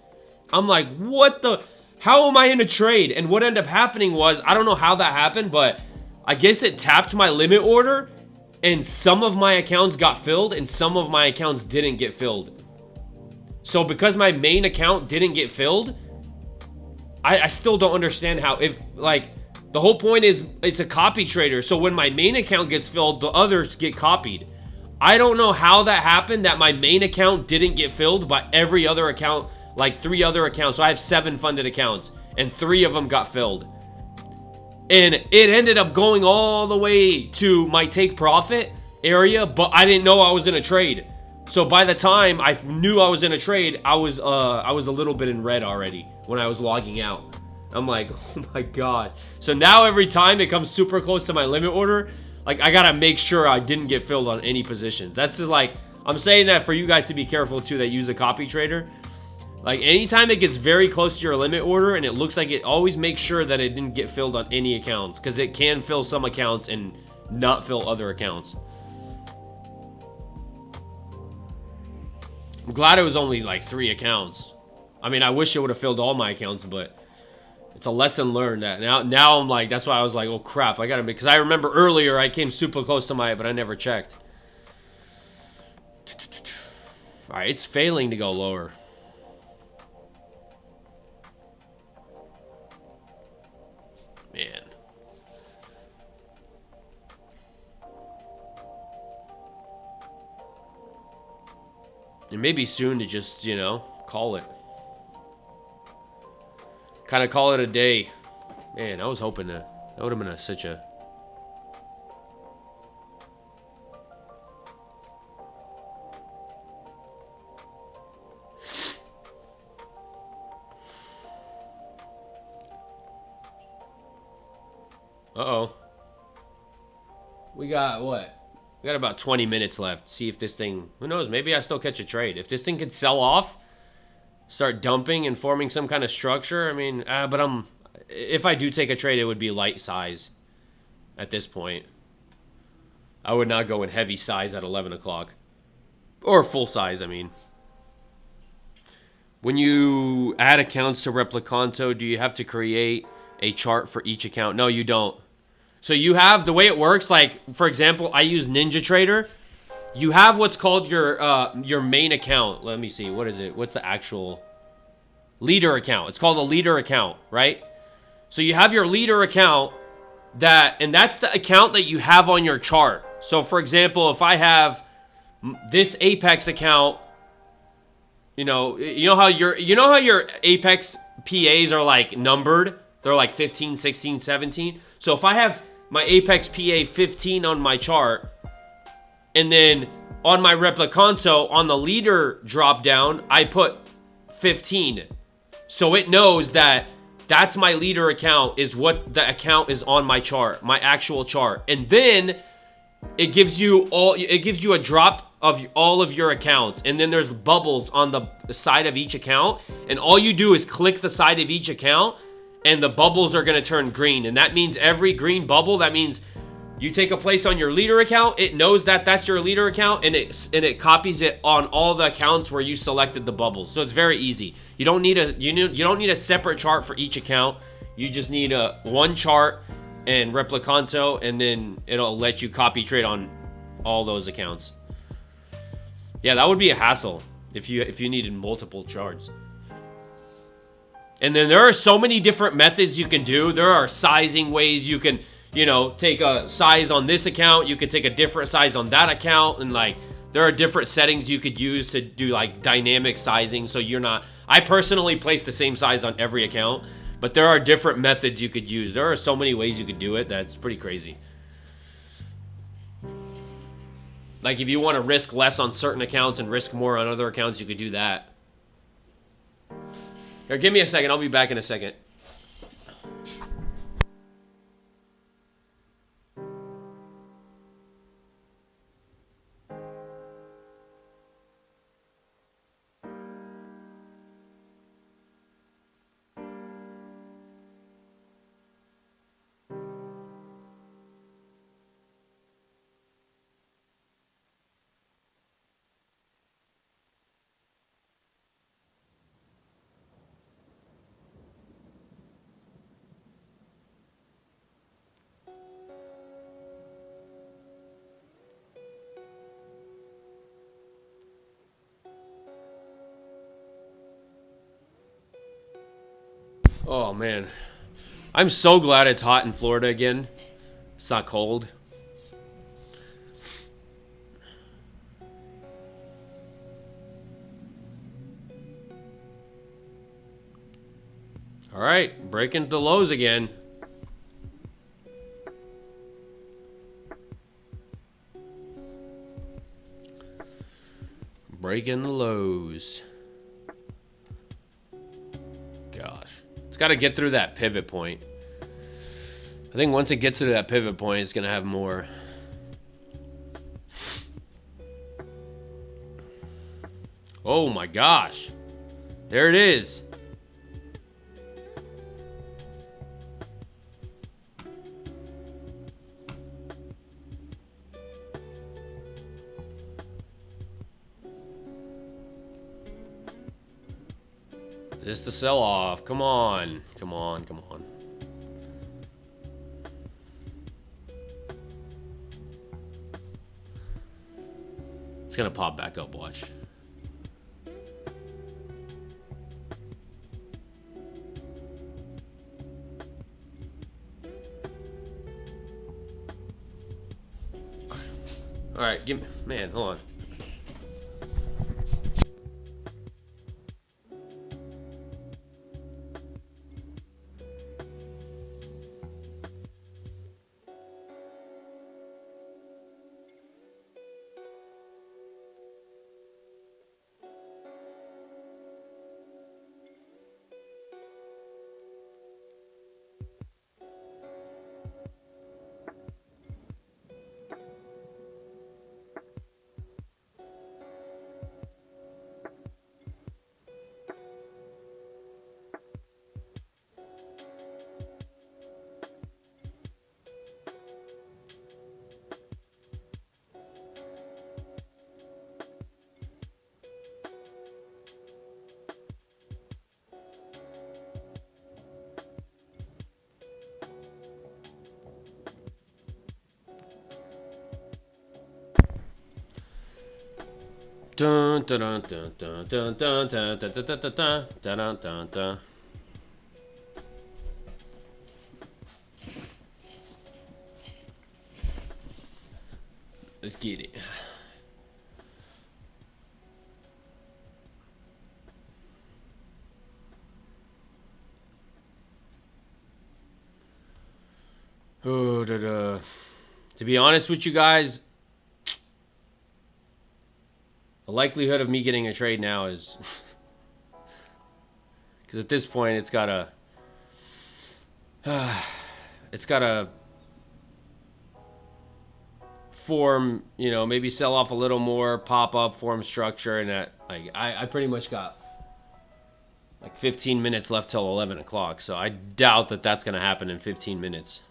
I'm like, what the... How am I in a trade? And what ended up happening was, I don't know how that happened, but I guess it tapped my limit order, and some of my accounts got filled, and some of my accounts didn't get filled. So because my main account didn't get filled, I still don't understand how, if, like, the whole point is it's a copy trader. So when my main account gets filled, the others get copied. I don't know how that happened, that my main account didn't get filled, but every other account, like 3 other accounts. So I have 7 funded accounts, and 3 of them got filled. And it ended up going all the way to my take profit area, but I didn't know I was in a trade. So by the time I knew I was in a trade, I was a little bit in red already when I was logging out. I'm like, oh my god. So now every time it comes super close to my limit order, like, I gotta make sure I didn't get filled on any positions. That's just like, I'm saying that for you guys to be careful too that use a copy trader. Like, anytime it gets very close to your limit order and it looks like it, always make sure that it didn't get filled on any accounts, because it can fill some accounts and not fill other accounts. I'm glad it was only like 3 accounts. I mean, I wish it would have filled all my accounts, but it's a lesson learned. That now I'm like, that's why I was like, oh crap, I gotta make, because I remember earlier I came super close to my, but I never checked. All right, it's failing to go lower. Man. It may be soon to just, you know, call it. Kind of call it a day. Man, I was hoping that would have been such a... Uh-oh. We got what? We got about 20 minutes left. See if this thing... Who knows? Maybe I still catch a trade. If this thing could sell off, start dumping and forming some kind of structure, I mean... but if I do take a trade, it would be light size at this point. I would not go in heavy size at 11 o'clock. Or full size, I mean. When you add accounts to Replicanto, do you have to create a chart for each account? No, you don't. So you have, the way it works, like, for example, I use NinjaTrader. You have what's called your main account. Let me see, what is it? What's the actual leader account? It's called a leader account, right? So you have your leader account, and that's the account that you have on your chart. So for example, if I have this Apex account, you know how your Apex PAs are like numbered? They're like 15, 16, 17. So if I have my Apex PA 15 on my chart, and then on my Replicanto, on the leader drop down, I put 15. So it knows that that's my leader account, is what the account is on my chart, my actual chart. And then it gives you a drop of all of your accounts, and then there's bubbles on the side of each account, and all you do is click the side of each account, and the bubbles are going to turn green. And that means every green bubble, that means You take a place on your leader account, it knows that that's your leader account, and it copies it on all the accounts where you selected the bubbles. So it's very easy. You don't need a separate chart for each account. You just need one chart and Replicanto, and then it'll let you copy trade on all those accounts. Yeah, that would be a hassle if you needed multiple charts. And then there are so many different methods you can do. There are sizing ways you can, take a size on this account. You could take a different size on that account. And like, there are different settings you could use to do like dynamic sizing. So you're not, I personally place the same size on every account, but there are different methods you could use. There are so many ways you could do it. That's pretty crazy. Like if you want to risk less on certain accounts and risk more on other accounts, you could do that. Here, give me a second. I'll be back in a second. Oh, man. I'm so glad it's hot in Florida again. It's not cold. All right, breaking the lows again. Breaking the lows. Gosh. It's got to get through that pivot point. I think once it gets through that pivot point, it's going to have more. Oh my gosh. There it is. Just the sell off. Come on. Come on. Come on. It's going to pop back up. Watch. All right. Give me, man, hold on. Dun dun dun dun dun dun dun dun dun dun dun dun dun dun. Let's get it. Oh, to be honest with you guys, the likelihood of me getting a trade now is because at this point it's gotta form, maybe sell off a little more, pop up, form structure, and that I pretty much got like 15 minutes left till 11 o'clock, so I doubt that that's gonna happen in 15 minutes.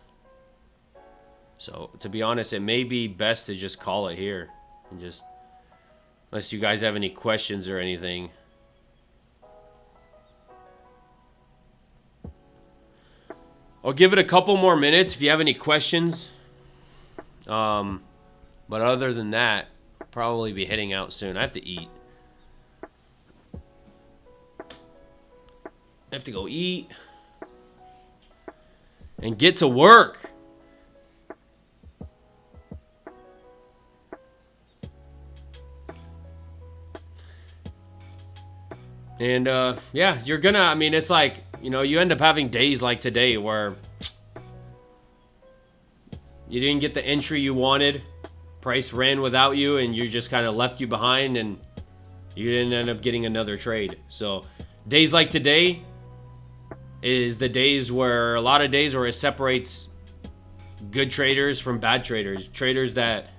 So to be honest, it may be best to just call it here. And just, unless you guys have any questions or anything. I'll give it a couple more minutes if you have any questions. But other than that, I'll probably be heading out soon. I have to eat. I have to go eat and get to work. And yeah, you're gonna, I mean, it's like, you know, you end up having days like today where you didn't get the entry you wanted, price ran without you, and you just kind of left you behind, and you didn't end up getting another trade. So days like today is the days where, a lot of days where it separates good traders from bad traders. Traders that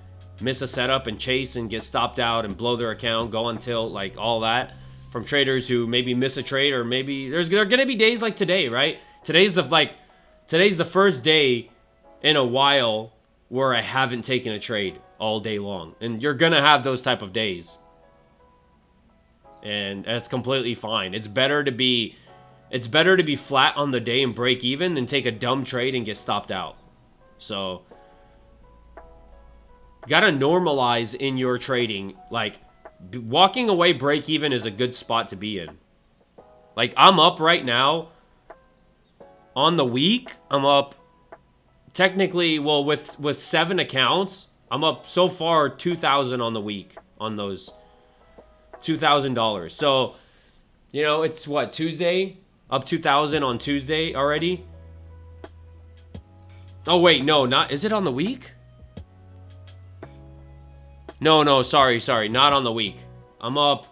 miss a setup and chase and get stopped out and blow their account, go on tilt, like all that. From traders who maybe miss a trade, or maybe there are gonna be days like today, right? Today's the first day in a while where I haven't taken a trade all day long, and you're gonna have those type of days, and that's completely fine. It's better to be flat on the day and break even than take a dumb trade and get stopped out. So, gotta normalize in your trading, like. Walking away break even is a good spot to be in. Like, I'm up right now on the week. I'm up technically, well, with 7 accounts, I'm up so far $2,000 on the week on those $2,000. So, you know, it's what, Tuesday? Up 2,000 on Tuesday already. Oh wait, no, not, is it on the week? No, sorry, not on the week. I'm up.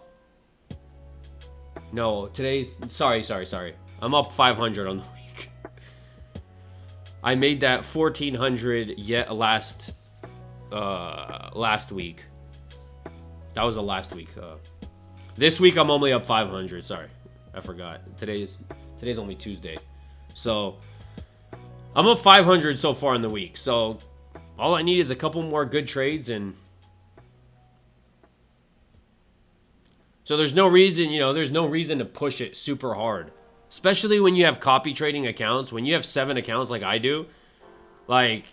No, today's, sorry. I'm up 500 on the week. I made that 1,400 yet last week. That was the last week. This week I'm only up 500. Sorry, I forgot. Today's only Tuesday, so I'm up 500 so far in the week. So all I need is a couple more good trades, and so there's no reason, there's no reason to push it super hard. Especially when you have copy trading accounts. When you have 7 accounts like I do, like,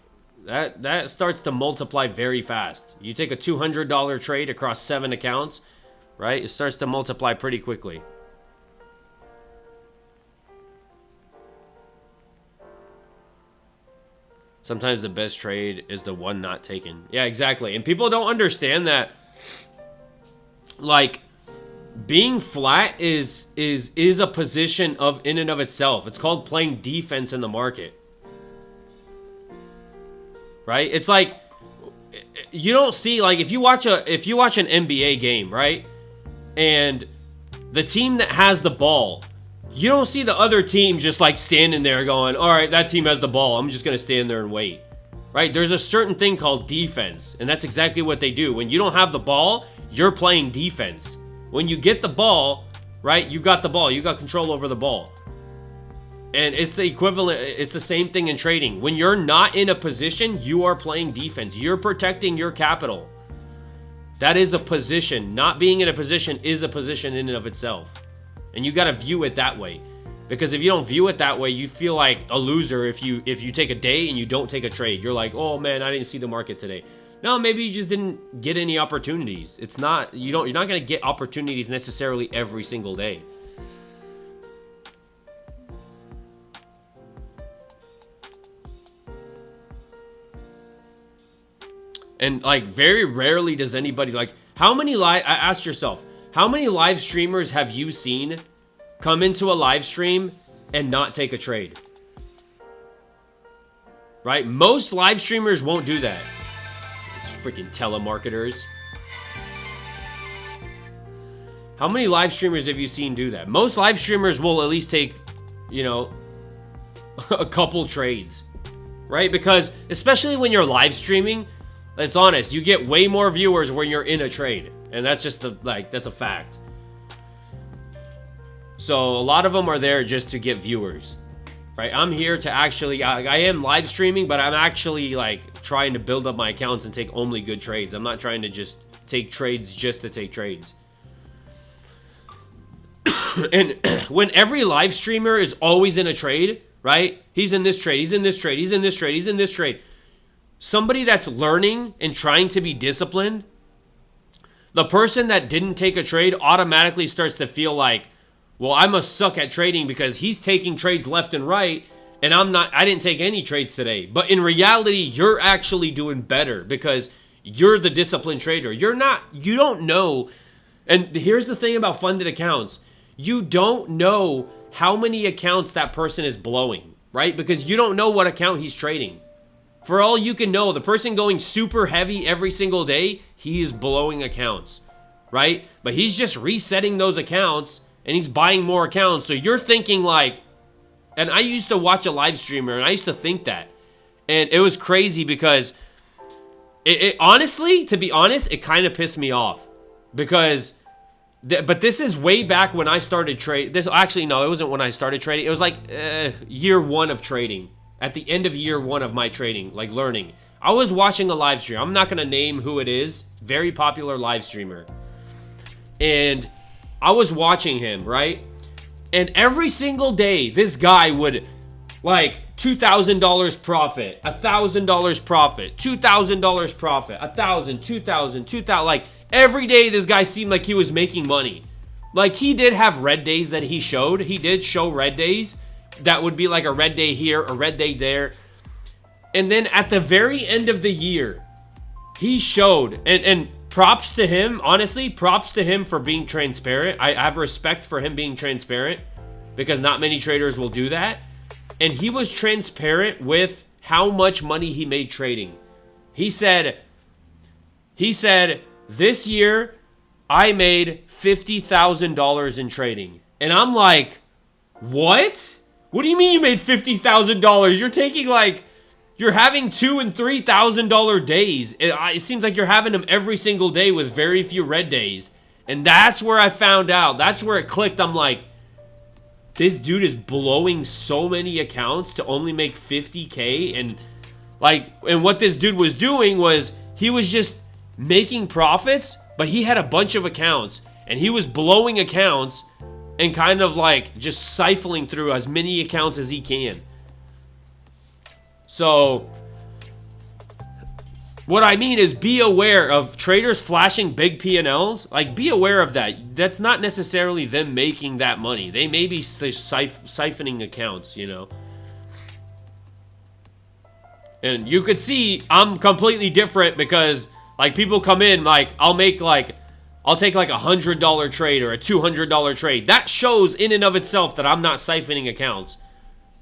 that starts to multiply very fast. You take a $200 trade across 7 accounts, right? It starts to multiply pretty quickly. Sometimes the best trade is the one not taken. Yeah, exactly. And people don't understand that, like, being flat is a position in and of itself. It's called playing defense in the market. Right? It's like, you don't see, like, if you watch an NBA game, right? And the team that has the ball, you don't see the other team just like standing there going, all right, that team has the ball, I'm just going to stand there and wait. Right? There's a certain thing called defense, and that's exactly what they do. When you don't have the ball, you're playing defense. When you get the ball, right, you got the ball. You got control over the ball. And it's the equivalent. It's the same thing in trading. When you're not in a position, you are playing defense. You're protecting your capital. That is a position. Not being in a position is a position in and of itself. And you got to view it that way. Because if you don't view it that way, you feel like a loser if you take a day and you don't take a trade. You're like, oh man, I didn't see the market today. No, maybe you just didn't get any opportunities. It's not, you're not going to get opportunities necessarily every single day. And like, very rarely does anybody, like, ask yourself, how many live streamers have you seen come into a live stream and not take a trade? Right? Most live streamers won't do that. Freaking telemarketers. How many live streamers have you seen do that? Most live streamers will at least take, a couple trades, right? Because especially when you're live streaming, let's honest, you get way more viewers when you're in a trade, and that's just that's a fact. So a lot of them are there just to get viewers, right? I'm here to actually, I am live streaming, but I'm actually like trying to build up my accounts and take only good trades. I'm not trying to just take trades just to take trades. And when every live streamer is always in a trade, right? He's in this trade, he's in this trade, he's in this trade, he's in this trade. Somebody that's learning and trying to be disciplined, the person that didn't take a trade automatically starts to feel like, well, I must suck at trading because he's taking trades left and right, and I didn't take any trades today. But in reality, you're actually doing better because you're the disciplined trader. You don't know. And here's the thing about funded accounts. You don't know how many accounts that person is blowing, right? Because you don't know what account he's trading. For all you can know, the person going super heavy every single day, he is blowing accounts, right? But he's just resetting those accounts and he's buying more accounts. So you're thinking like, and I used to watch a live streamer and I used to think that. And it was crazy because it honestly, to be honest, it kind of pissed me off. Because, but this is way back when I started trading. Actually, no, it wasn't when I started trading. It was like year one of trading. At the end of year one of my trading, like learning. I was watching a live stream. I'm not going to name who it is. Very popular live streamer. And I was watching him, right? And every single day, this guy would, like, $2,000 profit, $1,000 profit, $2,000 profit, 1,000, 2,000, 2,000. Like, every day this guy seemed like he was making money. Like, he did have red days that he showed. He did show red days. That would be like a red day here, a red day there. And then at the very end of the year, he showed, and props to him, honestly, props to him for being transparent. I have respect for him being transparent because not many traders will do that. And he was transparent with how much money he made trading. He said, this year I made $50,000 in trading. And I'm like, what? What do you mean you made $50,000? You're taking like, you're having $2,000 and $3,000 days. It seems like you're having them every single day with very few red days. And that's where I found out. That's where it clicked. I'm like, this dude is blowing so many accounts to only make 50K. And like, and what this dude was doing was he was just making profits, but he had a bunch of accounts and he was blowing accounts and kind of like just siphoning through as many accounts as he can. So what I mean is be aware of traders flashing big P&Ls. Like, be aware of that. That's not necessarily them making that money. They may be siphoning accounts, you know. And you could see I'm completely different because like people come in, like I'll take like a $100 trade or a $200 trade. That shows in and of itself that I'm not siphoning accounts.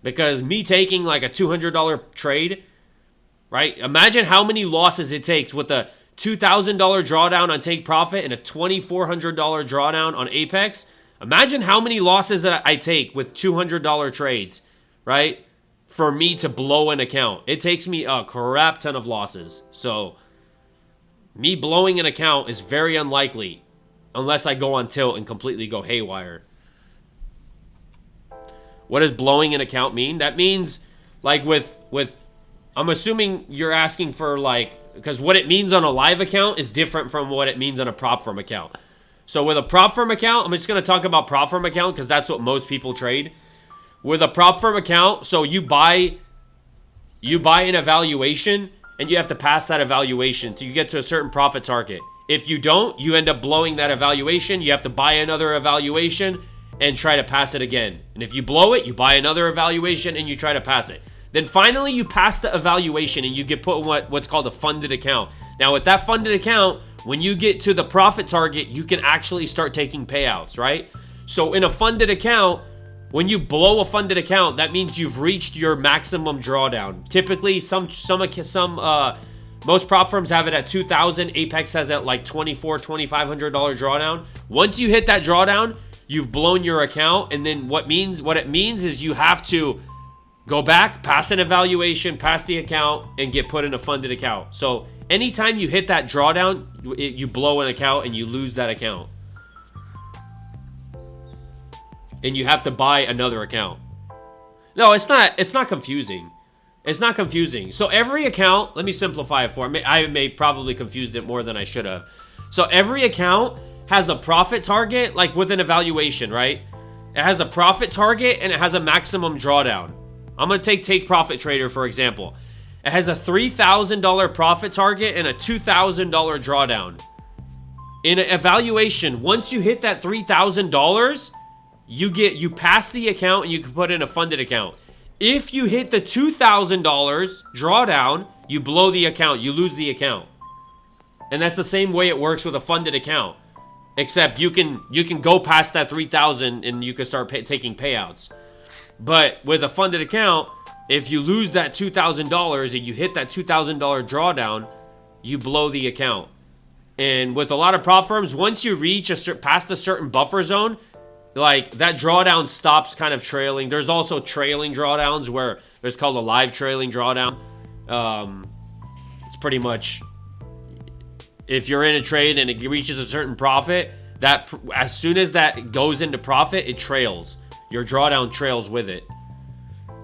Because me taking like a $200 trade, right? Imagine how many losses it takes with a $2,000 drawdown on Take Profit and a $2,400 drawdown on Apex. Imagine how many losses that I take with $200 trades, right? For me to blow an account. It takes me a crap ton of losses. So me blowing an account is very unlikely unless I go on tilt and completely go haywire. What does blowing an account mean? That means like with I'm assuming you're asking for like, because what it means on a live account is different from what it means on a PropFirm account. So with a PropFirm account, I'm just going to talk about PropFirm account because that's what most people trade. With a PropFirm account, so you buy an evaluation and you have to pass that evaluation till you get to a certain profit target. If you don't, you end up blowing that evaluation. You have to buy another evaluation and try to pass it again. And if you blow it, you buy another evaluation and you try to pass it. Then finally you pass the evaluation and you get put in what's called a funded account. Now with that funded account, when you get to the profit target, you can actually start taking payouts, right? So in a funded account, when you blow a funded account, that means you've reached your maximum drawdown. Typically, most prop firms have it at $2,000. Apex has it at like $2,400, $2,500 drawdown. Once you hit that drawdown, you've blown your account, and then what it means is you have to go back, pass an evaluation, pass the account, and get put in a funded account. So anytime you hit that drawdown, you blow an account and you lose that account. And you have to buy another account. No, it's not confusing. It's not confusing. So every account, let me simplify it for me. I may probably confused it more than I should have. So every account has a profit target, like with an evaluation, right? It has a profit target and it has a maximum drawdown. I'm going to take Profit Trader, for example. It has a $3,000 profit target and a $2,000 drawdown. In an evaluation, once you hit that $3,000, you pass the account and you can put in a funded account. If you hit the $2,000 drawdown, you blow the account, you lose the account. And that's the same way it works with a funded account. Except you can go past that 3,000 and you can start taking payouts. But with a funded account, if you lose that $2,000 and you hit that $2,000 drawdown, you blow the account. And with a lot of prop firms, once you reach past a certain buffer zone, like that drawdown stops kind of trailing. There's also trailing drawdowns where there's called a live trailing drawdown. It's pretty much if you're in a trade and it reaches a certain profit, that as soon as that goes into profit, it trails. Your drawdown trails with it.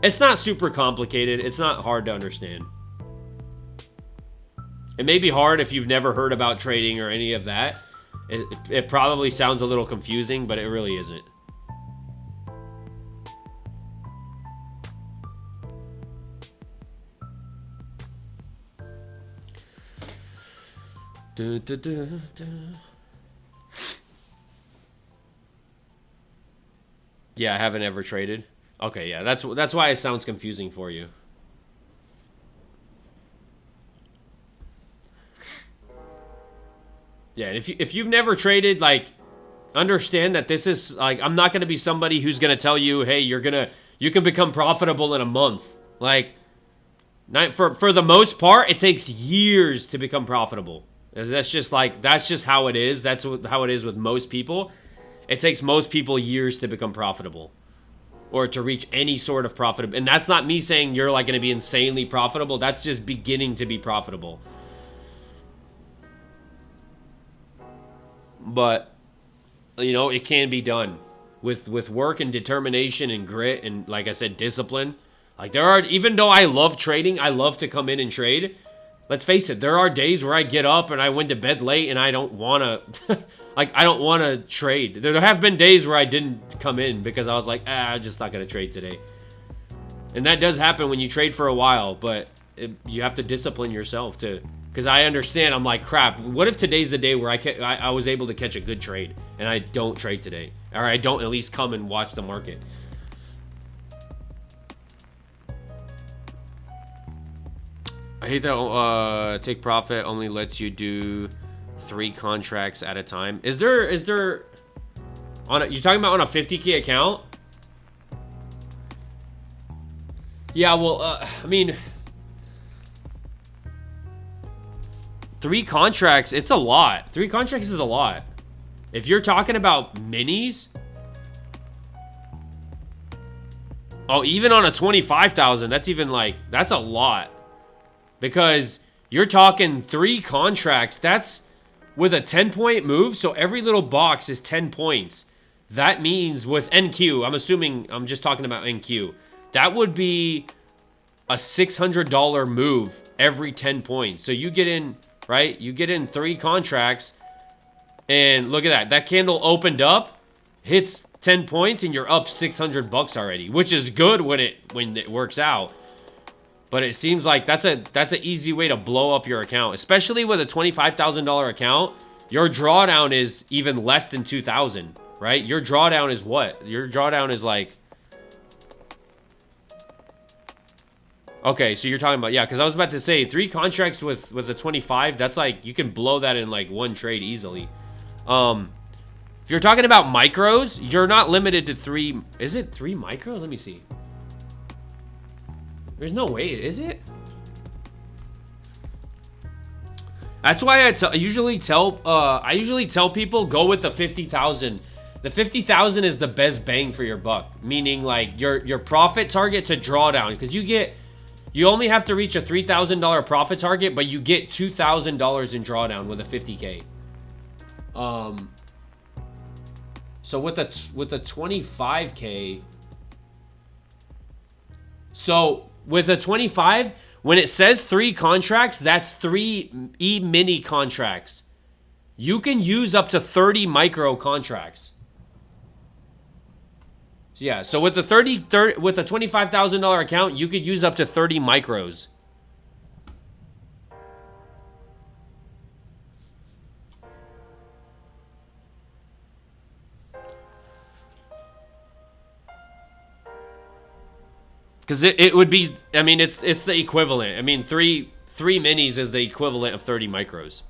It's not super complicated. It's not hard to understand. It may be hard if you've never heard about trading or any of that. It probably sounds a little confusing, but it really isn't. Yeah, I haven't ever traded. Okay, yeah, that's why it sounds confusing for you. Yeah, and if you've never traded, like, understand that this is, like, I'm not going to be somebody who's going to tell you, hey, you can become profitable in a month. Like, for the most part, it takes years to become profitable. That's just how it is. That's how it is with most people. It takes most people years to become profitable or to reach any sort of profit. And that's not me saying you're like going to be insanely profitable. That's just beginning to be profitable. But, you know, it can be done with work and determination and grit and, like I said, discipline. Like even though I love trading, I love to come in and trade. Let's face it, there are days where I get up and I went to bed late and I don't want to, I don't want to trade. There have been days where I didn't come in because I was like, I'm just not going to trade today. And that does happen when you trade for a while, but you have to discipline yourself to, because I understand, I'm like, crap, what if today's the day where I was able to catch a good trade and I don't trade today? Or I don't at least come and watch the market. I hate that take profit only lets you do 3 contracts at a time. Is there you're talking about on a 50K account? Yeah, well, I mean, 3 contracts, it's a lot. 3 contracts is a lot. If you're talking about minis, oh, even on a 25,000, that's even like, that's a lot. Because you're talking 3 contracts, that's with a 10-point move, so every little box is 10 points. That means with NQ, I'm assuming, I'm just talking about NQ, that would be a $600 move every 10 points. So you get in, right? You get in 3 contracts, and look at that. That candle opened up, hits 10 points, and you're up $600 already, which is good when it works out. But it seems like that's an easy way to blow up your account, especially with a $25,000 account. Your drawdown is even less than 2,000, right? Your drawdown is what? Your drawdown is like, okay, so you're talking about, yeah, because I was about to say 3 contracts with a 25. That's like, you can blow that in like 1 trade easily. If you're talking about micros, you're not limited to 3. Is it 3 micro? Let me see. There's no way, is it? That's why I usually tell people go with the 50,000. The 50,000 is the best bang for your buck, meaning like your profit target to drawdown, because you only have to reach a $3,000 profit target, but you get $2,000 in drawdown with a 50K. So with the 25K. So with a 25, when it says 3 contracts, that's 3 E-mini contracts. You can use up to 30 micro contracts. Yeah, so with the with a $25,000 account, you could use up to 30 micros. Because it would be, I mean, it's the equivalent. I mean, three minis is the equivalent of 30 micros.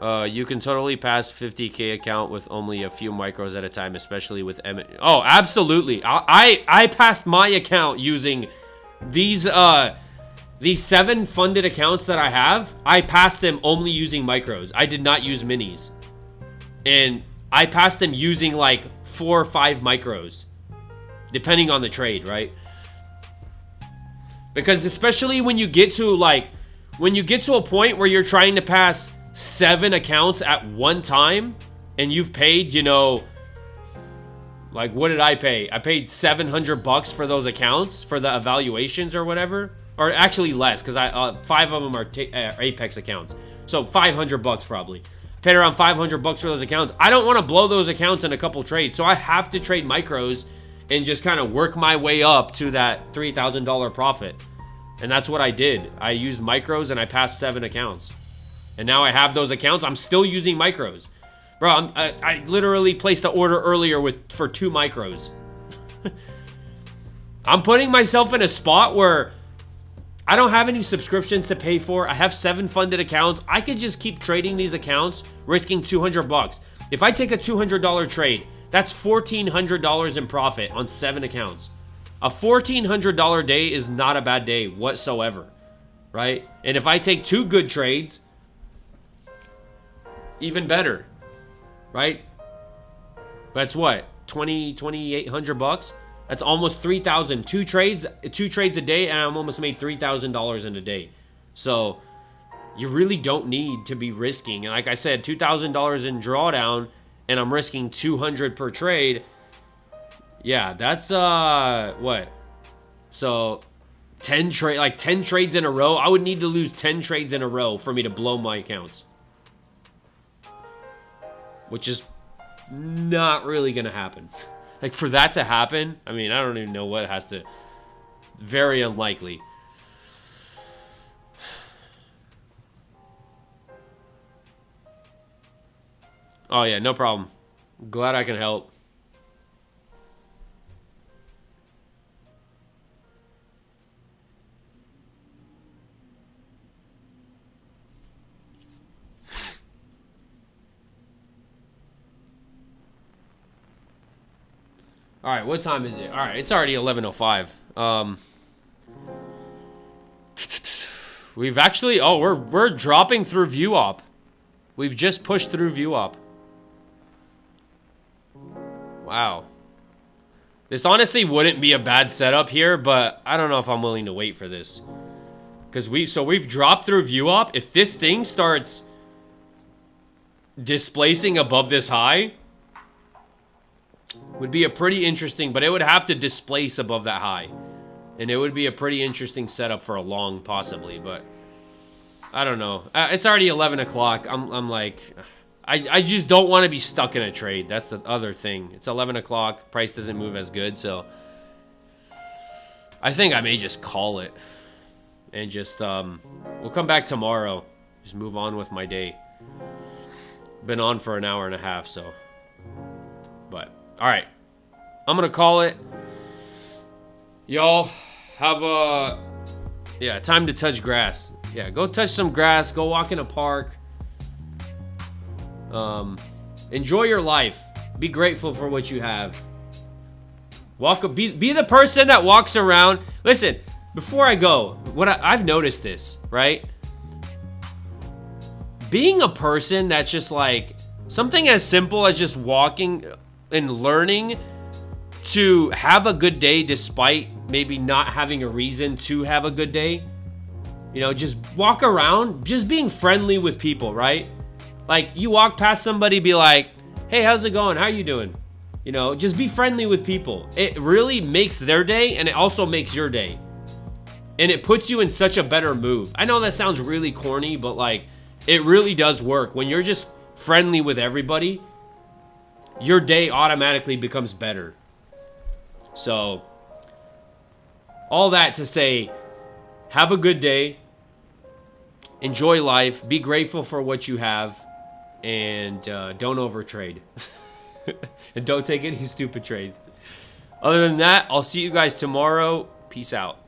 You can totally pass 50K account with only a few micros at a time, especially with Oh, absolutely. I passed my account using these 7 funded accounts that I have. I passed them only using micros. I did not use minis. And I passed them using like 4 or 5 micros, depending on the trade, right? Because especially when you get to a point where you're trying to pass 7 accounts at one time, and you've paid, you know, like, what did I pay? I paid $700 for those accounts for the evaluations or whatever, or actually less, because 5 of them are Apex accounts, so $500 probably. Paid around $500 for those accounts. I don't want to blow those accounts in a couple trades, so I have to trade micros and just kind of work my way up to that $3,000 profit. And that's what I did. I used micros and I passed 7 accounts. And now I have those accounts. I'm still using micros. Bro, I literally placed the order earlier for 2 micros. I'm putting myself in a spot where I don't have any subscriptions to pay for. I have 7 funded accounts. I could just keep trading these accounts, risking $200. If I take a $200 trade, that's $1,400 in profit on 7 accounts. A $1,400 day is not a bad day whatsoever, right? And if I take 2 good trades, even better, right? That's what, $2,800? That's almost $3,000. 2 trades a day, and I'm almost made $3,000 in a day. So you really don't need to be risking. And like I said, $2,000 in drawdown, and I'm risking $200 per trade. Yeah, that's what? So 10 trades in a row. I would need to lose 10 trades in a row for me to blow my accounts, which is not really gonna happen. Like, for that to happen, I mean, I don't even know what has to... Very unlikely. Oh, yeah, no problem. Glad I can help. All right, what time is it? All right, it's already 11:05. We've actually, we're dropping through view op. We've just pushed through view op. Wow. This honestly wouldn't be a bad setup here, but I don't know if I'm willing to wait for this. Because we've dropped through view op. If this thing starts displacing above this high, would be a pretty interesting, but it would have to displace above that high. And it would be a pretty interesting setup for a long, possibly, but I don't know. It's already 11 o'clock. I'm like, I just don't want to be stuck in a trade. That's the other thing. It's 11 o'clock. Price doesn't move as good, so I think I may just call it. And just, we'll come back tomorrow. Just move on with my day. Been on for an hour and a half, so. But, alright. I'm gonna call it. Y'all have a... Yeah, time to touch grass. Yeah, go touch some grass. Go walk in a park. Enjoy your life. Be grateful for what you have. Be the person that walks around. Listen, before I go, I've noticed this, right? Being a person that's just like something as simple as just walking and learning to have a good day despite maybe not having a reason to have a good day. You know, just walk around, just being friendly with people, right? Like, you walk past somebody, be like, hey, how's it going? How you doing? You know, just be friendly with people. It really makes their day, and it also makes your day. And it puts you in such a better mood. I know that sounds really corny, but like, it really does work. When you're just friendly with everybody, your day automatically becomes better. So, all that to say, have a good day. Enjoy life. Be grateful for what you have. And don't overtrade. And don't take any stupid trades. Other than that, I'll see you guys tomorrow. Peace out.